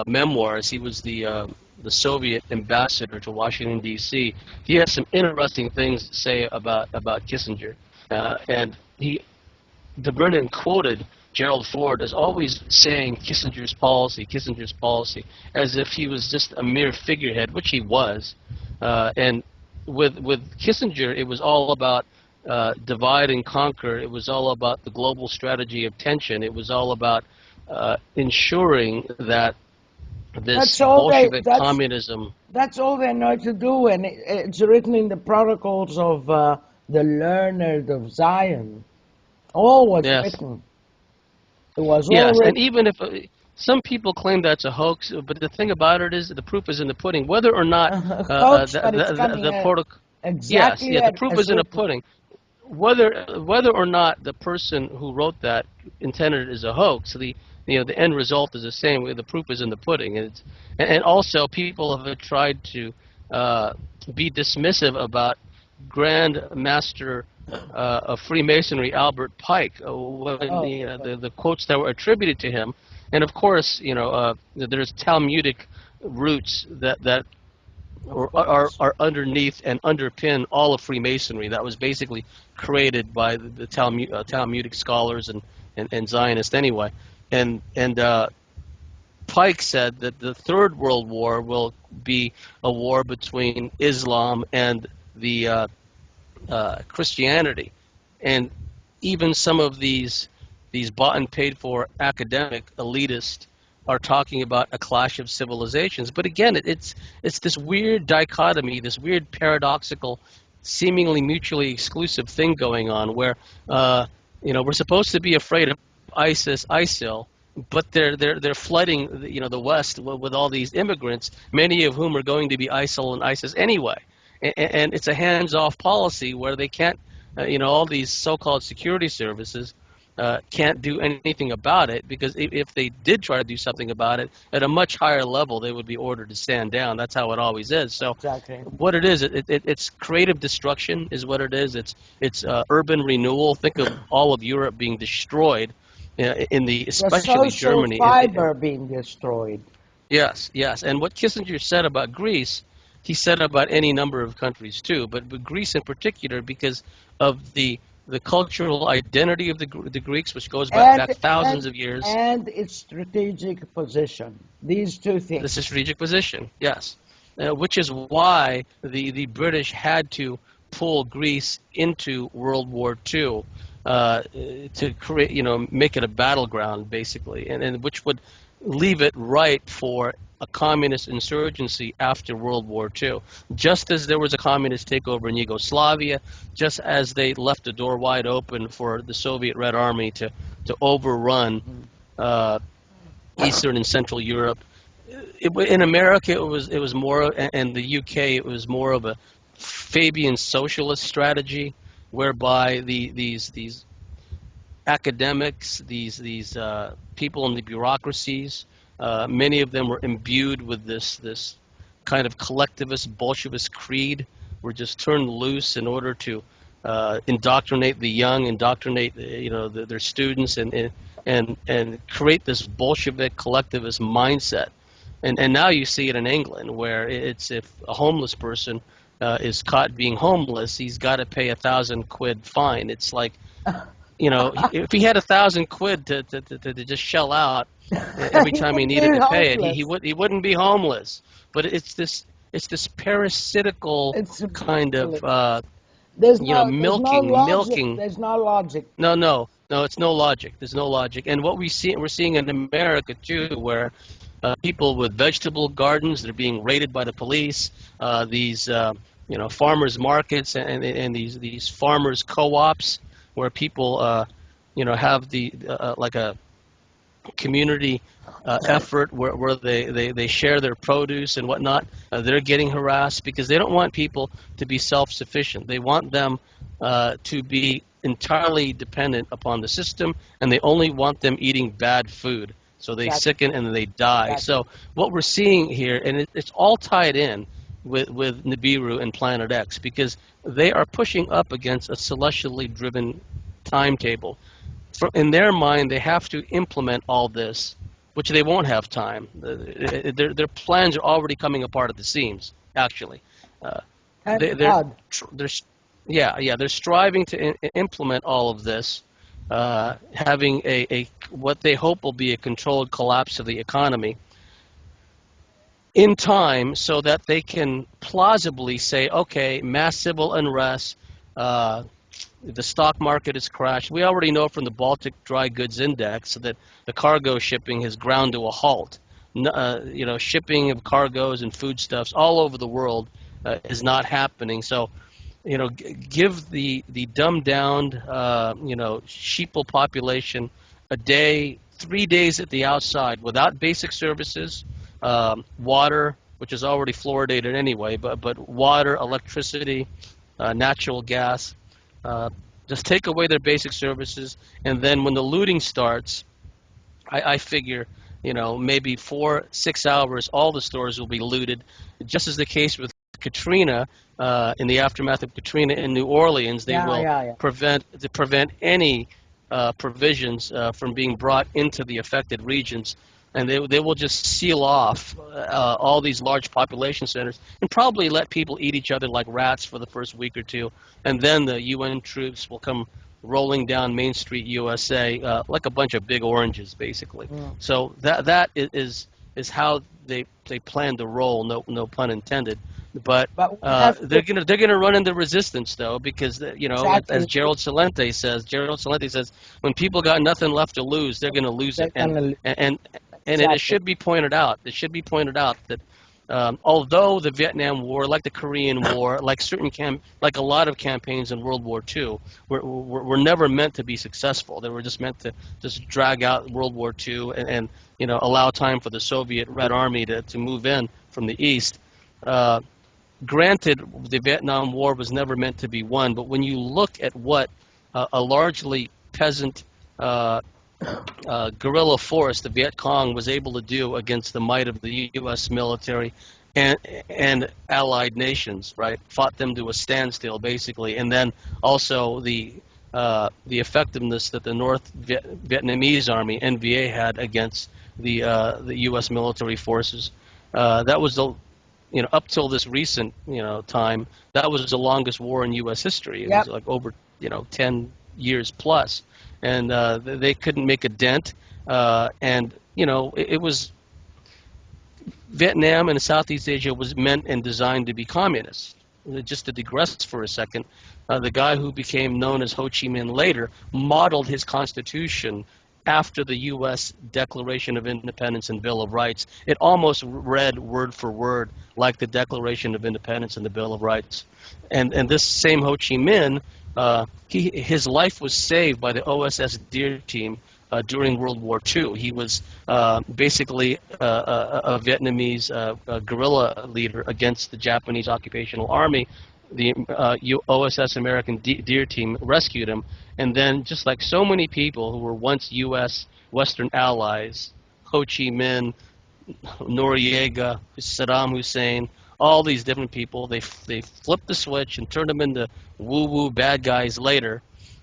memoirs, he was the Soviet ambassador to Washington, D.C. He has some interesting things to say about Kissinger. And de Brennan quoted Gerald Ford as always saying Kissinger's policy, as if he was just a mere figurehead, which he was. And with Kissinger, it was all about divide and conquer. It was all about the global strategy of tension. It was all about ensuring that this Bolshevik communism... That's all they know to do, and it's written in the protocols of the learned of Zion. All was Yes. written. It was all Yes, and written. even if some people claim that's a hoax, but the thing about it is the proof is in the pudding. Whether or not Hoax, but it's coming the protocol, yes, exactly yeah, the at proof a is in the certain. pudding. Whether or not the person who wrote that intended it as a hoax, the end result is the same. The proof is in the pudding, and also people have tried to be dismissive about Grand Master of Freemasonry Albert Pike, when Oh, the quotes that were attributed to him, and of course there's Talmudic roots that of course. are underneath and underpin all of Freemasonry. That was basically created by the Talmudic scholars and Zionists anyway. And Pike said that the Third World War will be a war between Islam and the Christianity, and even some of these bought and paid for academic elitists are talking about a clash of civilizations. But again, it's this weird dichotomy, this weird paradoxical, seemingly mutually exclusive thing going on, where we're supposed to be afraid of ISIL, but they're flooding the West with all these immigrants, many of whom are going to be ISIL and ISIS anyway. And it's a hands-off policy where they can't, all these so-called security services can't do anything about it, because if they did try to do something about it at a much higher level, they would be ordered to stand down. That's how it always is. So Exactly. what it is, it's creative destruction is what it is. It's urban renewal. Think of all of Europe being destroyed in the The especially social Germany. fiber being destroyed. Yes, yes. And what Kissinger said about Greece, he said about any number of countries too, but Greece in particular, because of the cultural identity of the Greeks, which goes And, back thousands and, of years. and its strategic position. These two The things. strategic position, yes, which is why the British had to pull Greece into World War II to create, make it a battleground basically, and which would leave it ripe for a communist insurgency after World War II. Just as there was a communist takeover in Yugoslavia, just as they left the door wide open for the Soviet Red Army to overrun uh, Eastern and Central Europe. In America, it was more, and the UK, it was more of a Fabian socialist strategy, whereby these academics, these people in the bureaucracies, many of them were imbued with this kind of collectivist Bolshevist creed, were just turned loose in order to indoctrinate the young, indoctrinate their students, and create this Bolshevik collectivist mindset. And now you see it in England, where it's if a homeless person is caught being homeless, he's got to pay £1,000 fine. It's like, if he had £1,000 to just shell out every He time he would needed be to pay it, homeless. he wouldn't be homeless. But it's this parasitical It's kind of ridiculous. There's no logic. milking. There's no logic. No, it's no logic. There's no logic. And what we're seeing in America too, where people with vegetable gardens, they're being raided by the police. These farmers markets and these farmers co-ops, where people have the like a community effort where they share their produce and whatnot. They're getting harassed because they don't want people to be self-sufficient. They want them to be entirely dependent upon the system, and they only want them eating bad food. So they Exactly. sicken and they die. Exactly. So what we're seeing here, and it's all tied in with Nibiru and Planet X, because they are pushing up against a celestially driven timetable. In their mind, they have to implement all this, which they won't have time. Their plans are already coming apart at the seams. Actually, Thank they're God. they're they're striving to implement all of this, having a what they hope will be a controlled collapse of the economy in time, so that they can plausibly say, okay, mass civil unrest. The stock market has crashed. We already know from the Baltic Dry Goods Index that the cargo shipping has ground to a halt. Shipping of cargoes and foodstuffs all over the world is not happening. So give the dumbed down, sheeple population a day, 3 days at the outside without basic services, water, which is already fluoridated anyway, but water, electricity, natural gas. Just take away their basic services, and then when the looting starts, I figure, maybe 4-6 hours, all the stores will be looted, just as the case with Katrina. In the aftermath of Katrina in New Orleans, they will prevent any provisions from being brought into the affected regions, and they will just seal off all these large population centers and probably let people eat each other like rats for the first week or two, and then the UN troops will come rolling down Main Street, USA, like a bunch of big oranges, basically. So that is how they plan to roll. No pun intended. But they're gonna run into resistance though, because as Gerald Celente says, when people got nothing left to lose, they're gonna lose it. And it should be pointed out. It should be pointed out that although the Vietnam War, like the Korean War, like a lot of campaigns in World War II, were never meant to be successful. They were just meant to just drag out World War II and allow time for the Soviet Red Army to move in from the east. Granted, the Vietnam War was never meant to be won, but when you look at what a largely peasant guerrilla force the Viet Cong was able to do against the might of the U.S. military and allied nations, right? Fought them to a standstill, basically, and then also the effectiveness that the North Vietnamese Army (NVA) had against the U.S. military forces. That was up till this recent time, that was the longest war in U.S. history. It was like over 10 years plus, and they couldn't make a dent. And it was Vietnam and Southeast Asia was meant and designed to be communist. Just to digress for a second, the guy who became known as Ho Chi Minh later modeled his constitution after the U.S. Declaration of Independence and Bill of Rights. It almost read word for word like the Declaration of Independence and the Bill of Rights. And this same Ho Chi Minh, his life was saved by the OSS Deer Team during World War II. He was basically a Vietnamese guerrilla leader against the Japanese occupational army. The OSS American Deer Team rescued him, and then just like so many people who were once U.S. Western allies, Ho Chi Minh, Noriega, Saddam Hussein, all these different people, they flipped the switch and turned them into woo-woo bad guys later.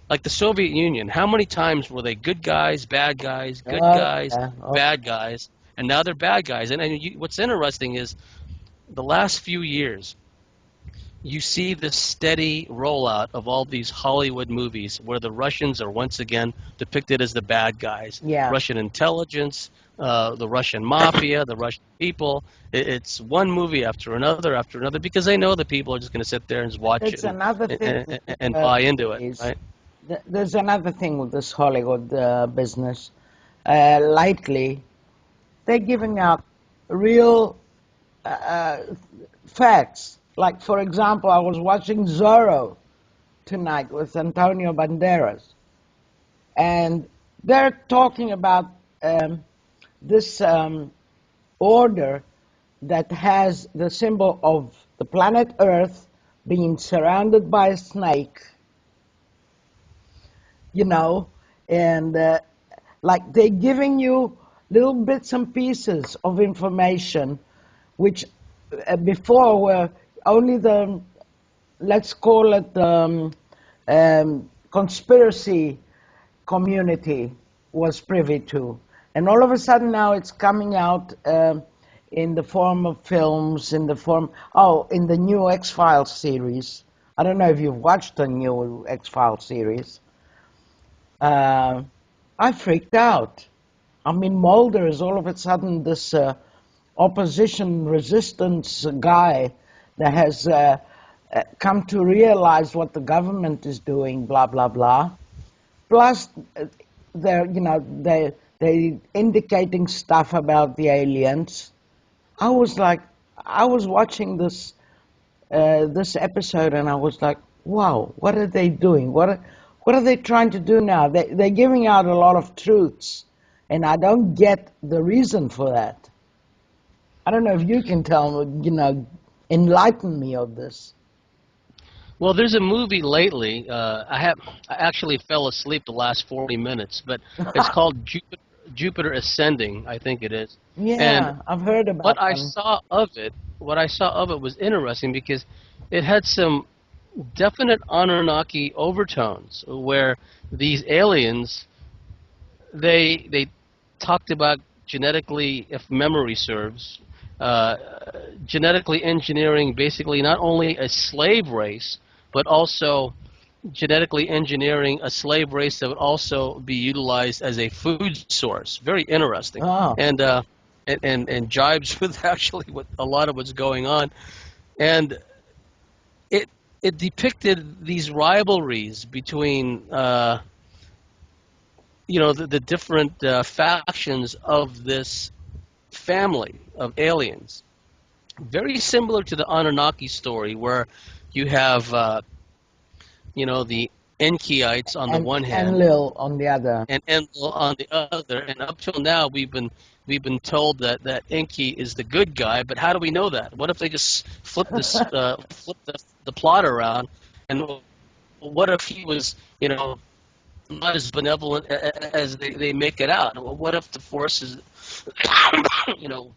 Like the Soviet Union, how many times were they good guys, bad guys, good guys, bad guys, and now they're bad guys. And what's interesting is the last few years, you see the steady rollout of all these Hollywood movies where the Russians are once again depicted as the bad guys. Russian intelligence, the Russian mafia, the Russian people. It's one movie after another because they know the people are just going to sit there and just watch it and buy into it. Right? There's another thing with this Hollywood business. Lately, they're giving out real facts. Like, for example, I was watching Zorro tonight with Antonio Banderas, and they're talking about this order that has the symbol of the planet Earth being surrounded by a snake, and like they're giving you little bits and pieces of information which before were only the, let's call it the conspiracy community was privy to. And all of a sudden now it's coming out in the form of films, in the new X-Files series. I don't know if you've watched the new X-Files series. I freaked out. I mean, Mulder is all of a sudden this opposition resistance guy that has come to realize what the government is doing, blah, blah, blah. Plus, they're indicating stuff about the aliens. I was watching this episode and I was like, wow, what are they doing? What are they trying to do now? They're giving out a lot of truths, and I don't get the reason for that. I don't know if you can tell me, enlighten me of this. Well, there's a movie lately. I actually fell asleep the last 40 minutes, but it's called Jupiter Ascending, I think it is. Yeah, And I've heard about what I them. saw of it, was interesting because it had some definite Anunnaki overtones where these aliens, they talked about genetically, if memory serves, uh, genetically engineering basically not only a slave race, but also genetically engineering a slave race that would also be utilized as a food source. Very interesting, Oh, and and jibes with actually what a lot of what's going on, and it it depicted these rivalries between the different factions of this family of aliens. Very similar to the Anunnaki story, where you have the Enkyites on the and one hand Enlil on the other. and Enlil on the other. And up till now, we've been told that Enki is the good guy. But how do we know that? What if they just flip the plot around? And what if he was not as benevolent as they make it out? What if the forces you know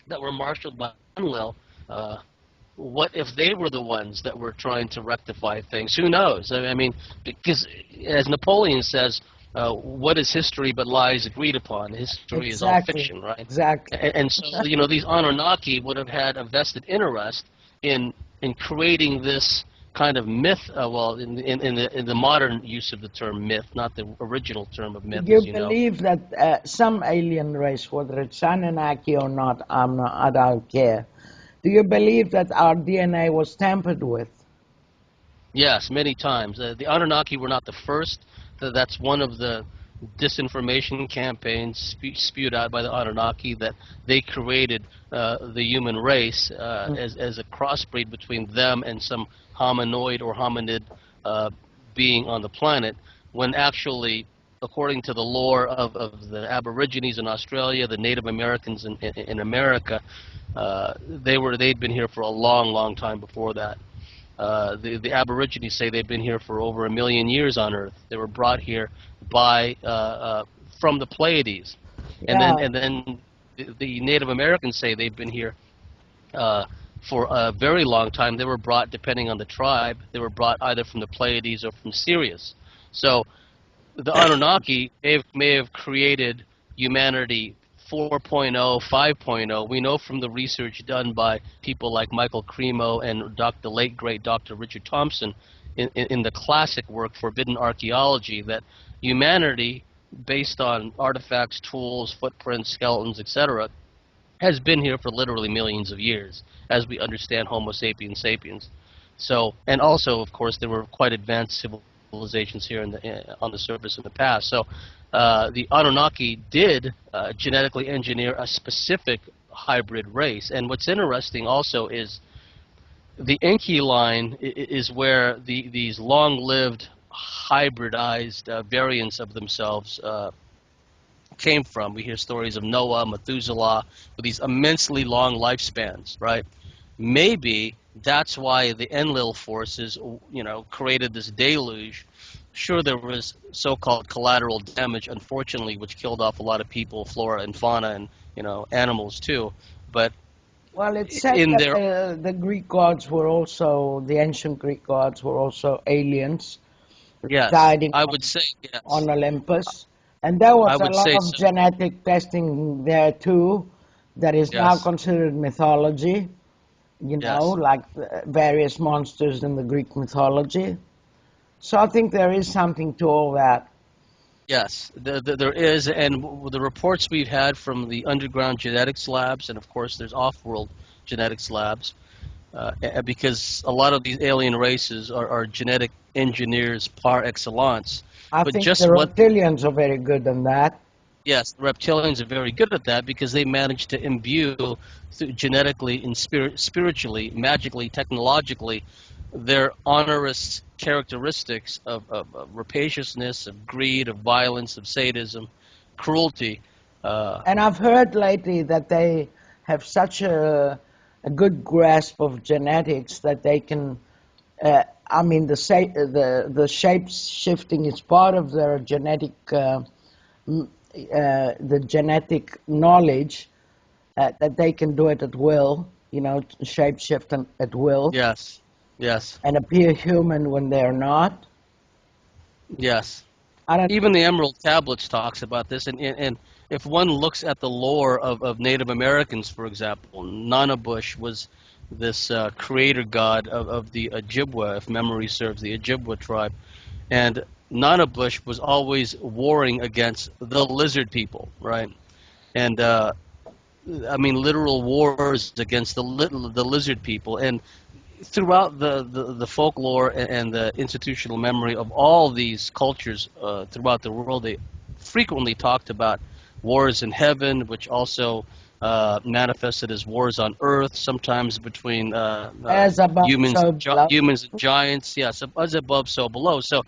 that were marshaled by Enlil? Uh, what if they were the ones that were trying to rectify things? Who knows? I mean, because as Napoleon says, what is history but lies agreed upon? History is all Exactly, fiction, right? exactly. And so, these Anunnaki would have had a vested interest in creating this kind of myth. Well, in the modern use of the term myth, not the original term of myth, Do you as you know. believe that some alien race, whether it's Anunnaki or not, I don't care. Do you believe that our DNA was tampered with? Yes, many times. The Anunnaki were not the first. That's one of the disinformation campaigns spewed out by the Anunnaki, that they created the human race as a crossbreed between them and some hominoid or hominid uh, being on the planet, when actually, according to the lore of the Aborigines in Australia, the Native Americans in America, they'd been here for a long, long time before that. The Aborigines say they've been here for over 1 million years on Earth. They were brought here by from the Pleiades, and Yeah, then the Native Americans say they've been here for a very long time. They were brought, depending on the tribe, they were brought either from the Pleiades or from Sirius. So the Anunnaki may have created humanity 4.0, 5.0. We know from the research done by people like Michael Cremo and the late great Dr. Richard Thompson in the classic work Forbidden Archaeology, that humanity, based on artifacts, tools, footprints, skeletons, etc., has been here for literally millions of years, as we understand Homo sapiens sapiens. So, and also, of course, there were quite advanced civilizations here on the surface in the past. So, the Anunnaki did genetically engineer a specific hybrid race. And what's interesting also is the Enki line is where these long-lived hybridized variants of themselves came from. We hear stories of Noah, Methuselah, with these immensely long lifespans, right? Maybe that's why the Enlil forces, created this deluge. Sure, there was so-called collateral damage, unfortunately, which killed off a lot of people, flora and fauna, and animals too. But well, it's said in that their the Greek gods were also, the ancient Greek gods were also aliens yes, residing I would say yes. on Olympus. And there was I a would lot say of so. genetic testing there too that is now Yes, considered mythology, yes. like various monsters in the Greek mythology. So I think there is something to all that. Yes, there is, and the reports we've had from the underground genetics labs, and of course there's off-world genetics labs, because a lot of these alien races are genetic engineers par excellence. I But think the just what, reptilians are very good on that. yes, the reptilians are very good at that because they manage to imbue genetically and spiritually, magically, technologically, their onerous characteristics of rapaciousness, of greed, of violence, of sadism, cruelty. And I've heard lately that they have such a good grasp of genetics that they can, I mean, the shape shifting is part of their genetic, the genetic knowledge, that they can do it at will, you know, shape shift at will. Yes, yes, And appear human when they're not. yes. I don't. Even the Emerald Tablets talks about this, and if one looks at the lore of Native Americans, for example, Nanabush was this creator god of the Ojibwa, if memory serves, the Ojibwa tribe, and Nanabush was always warring against the lizard people, right? And I mean, literal wars against the lizard people, and throughout the folklore and the institutional memory of all these cultures throughout the world, they frequently talked about wars in heaven, which also manifested as wars on earth, sometimes between As above, so below. humans and giants. Yes, as above, so below. So,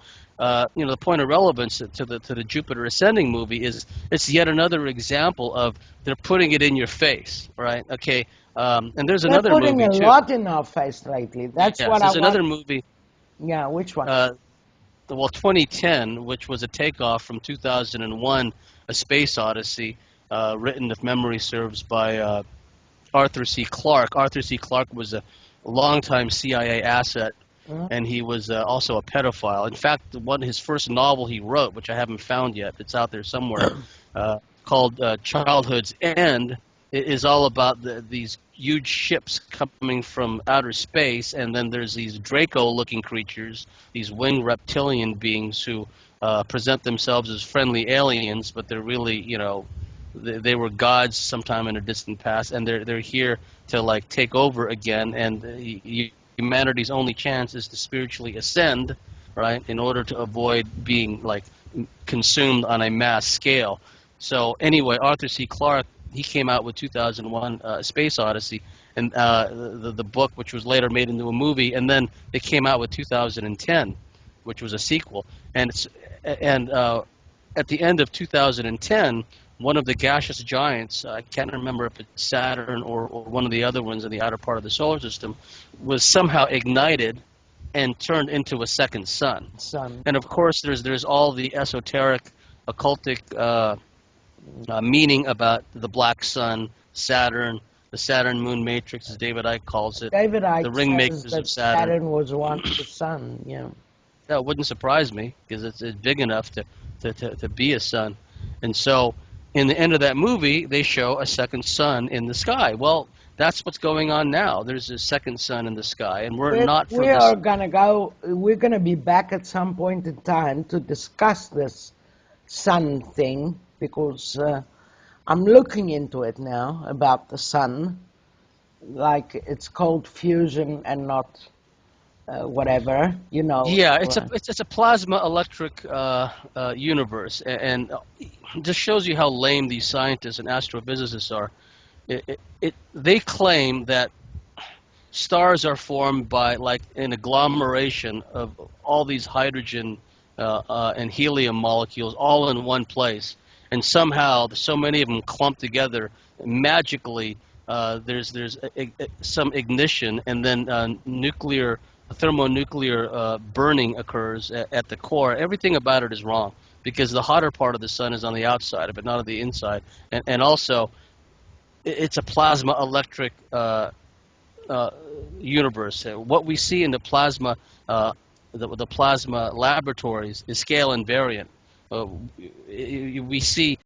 you know, the point of relevance to the Jupiter Ascending movie is it's yet another example of they're putting it in your face, right? Okay. And there's They're another putting movie a too. lot in our face lately. That's Yes, what I there's want. another movie, Yeah, which one? well, 2010, which was a takeoff from 2001, A Space Odyssey, written, if memory serves, by Arthur C. Clarke. Arthur C. Clarke was a longtime CIA asset, and he was also a pedophile. In fact, his first novel he wrote, which I haven't found yet, it's out there somewhere, called Childhood's End, is all about these huge ships coming from outer space, and then there's these Draco-looking creatures, these winged reptilian beings who present themselves as friendly aliens, but they're really, you know, they were gods sometime in a distant past, and they're here to like take over again, and humanity's only chance is to spiritually ascend, right, in order to avoid being like consumed on a mass scale. So anyway, Arthur C. Clarke, he came out with 2001 Space Odyssey, and the book, which was later made into a movie, and then it came out with 2010, which was a sequel. And at the end of 2010, one of the gaseous giants, I can't remember if it's Saturn or one of the other ones in the outer part of the solar system, was somehow ignited and turned into a second sun. And of course, there's all the esoteric, occultic meaning about the black sun, Saturn, the Saturn moon matrix, as David Icke calls it, David Icke the ring says makers that of Saturn. Saturn was once the sun. Yeah. That wouldn't surprise me because it's big enough to be a sun. And so, in the end of that movie, they show a second sun in the sky. Well, that's what's going on now. There's a second sun in the sky, and we're not for this. We're gonna be back at some point in time to discuss this sun thing, because I'm looking into it now about the sun, like it's cold fusion and not whatever, you know. Yeah, it's a plasma electric universe, and just shows you how lame these scientists and astrophysicists are. They claim that stars are formed by like an agglomeration of all these hydrogen and helium molecules all in one place, and somehow so many of them clump together magically. There's some ignition, and then thermonuclear burning occurs at the core. Everything about it is wrong because the hotter part of the sun is on the outside of it, not on the inside, and also it's a plasma electric universe. What we see in the plasma, the plasma laboratories is scale invariant. We see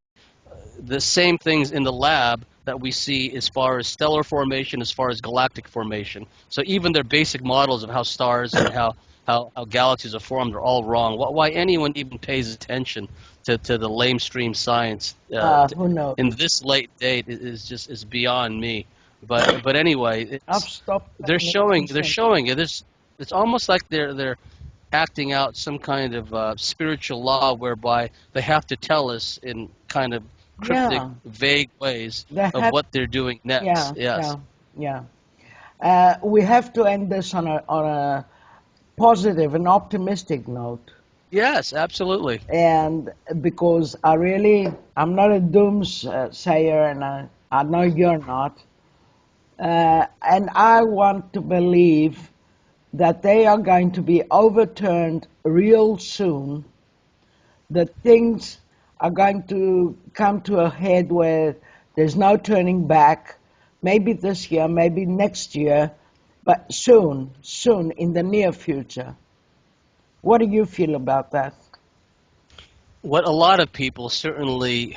the same things in the lab that we see as far as stellar formation, as far as galactic formation. So even their basic models of how stars and how galaxies are formed are all wrong. Why anyone even pays attention to the lamestream science Who knows? in this late date is beyond me. But anyway, they're showing it. It's almost like they're acting out some kind of spiritual law whereby they have to tell us in kind of cryptic, vague ways of what they're doing next. Yeah. We have to end this on a positive and optimistic note. Yes, absolutely. And because I'm not a doomsayer, and I know you're not. And I want to believe that they are going to be overturned real soon, that things are going to come to a head where there's no turning back, maybe this year, maybe next year, but soon, in the near future. What do you feel about that? What a lot of people, certainly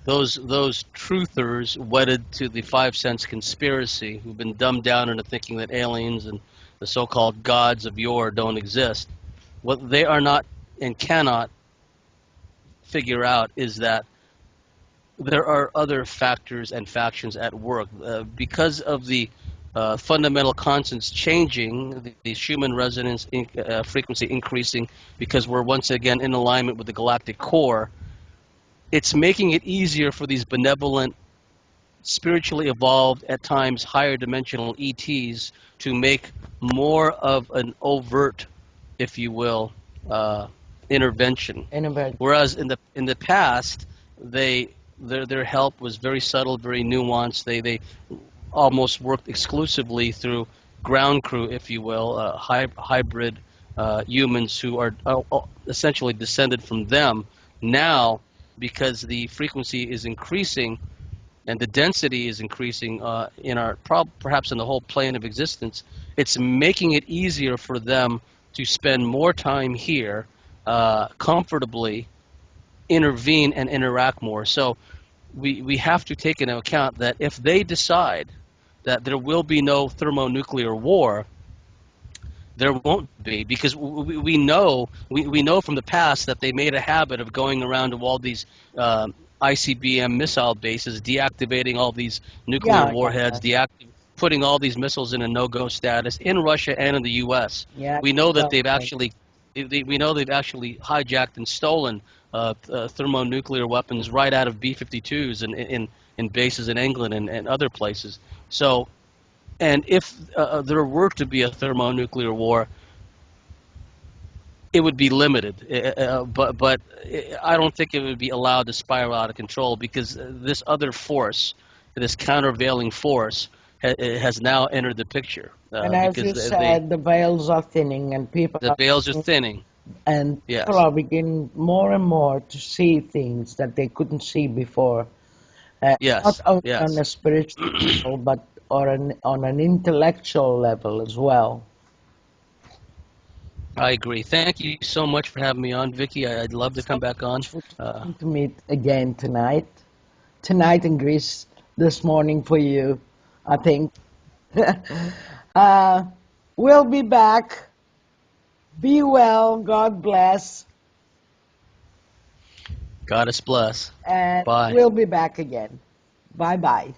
those truthers wedded to the 5 cents conspiracy, who've been dumbed down into thinking that aliens and the so-called gods of yore don't exist, what they are not and cannot figure out is that there are other factors and factions at work. Because of the fundamental constants changing, the Schumann resonance frequency increasing, because we're once again in alignment with the galactic core, it's making it easier for these benevolent, spiritually evolved, at times higher dimensional ETs to make more of an overt, if you will, intervention. Whereas in the past, their help was very subtle, very nuanced. They almost worked exclusively through ground crew, if you will, hybrid humans who are essentially descended from them. Now, because the frequency is increasing and the density is increasing in our perhaps in the whole plane of existence, it's making it easier for them to spend more time here, comfortably intervene and interact more. So we have to take into account that if they decide that there will be no thermonuclear war, there won't be, because we know from the past that they made a habit of going around to all these ICBM missile bases, deactivating all these nuclear warheads, putting all these missiles in a no-go status in Russia and in the U.S. We know that they've actually hijacked and stolen thermonuclear weapons right out of B-52s in bases in England and other places. So, and if there were to be a thermonuclear war, it would be limited, but I don't think it would be allowed to spiral out of control, because this other force, this countervailing force, has now entered the picture. And as you said, the veils are thinning, and the veils are thinning, and people are beginning more and more to see things that they couldn't see before. Not only on a spiritual level, but on an intellectual level as well. I agree. Thank you so much for having me on, Vicky. I'd love to come back on. To meet again tonight in Greece, this morning for you, I think. We'll be back. Be well. God bless. Goddess bless. And bye. We'll be back again. Bye-bye.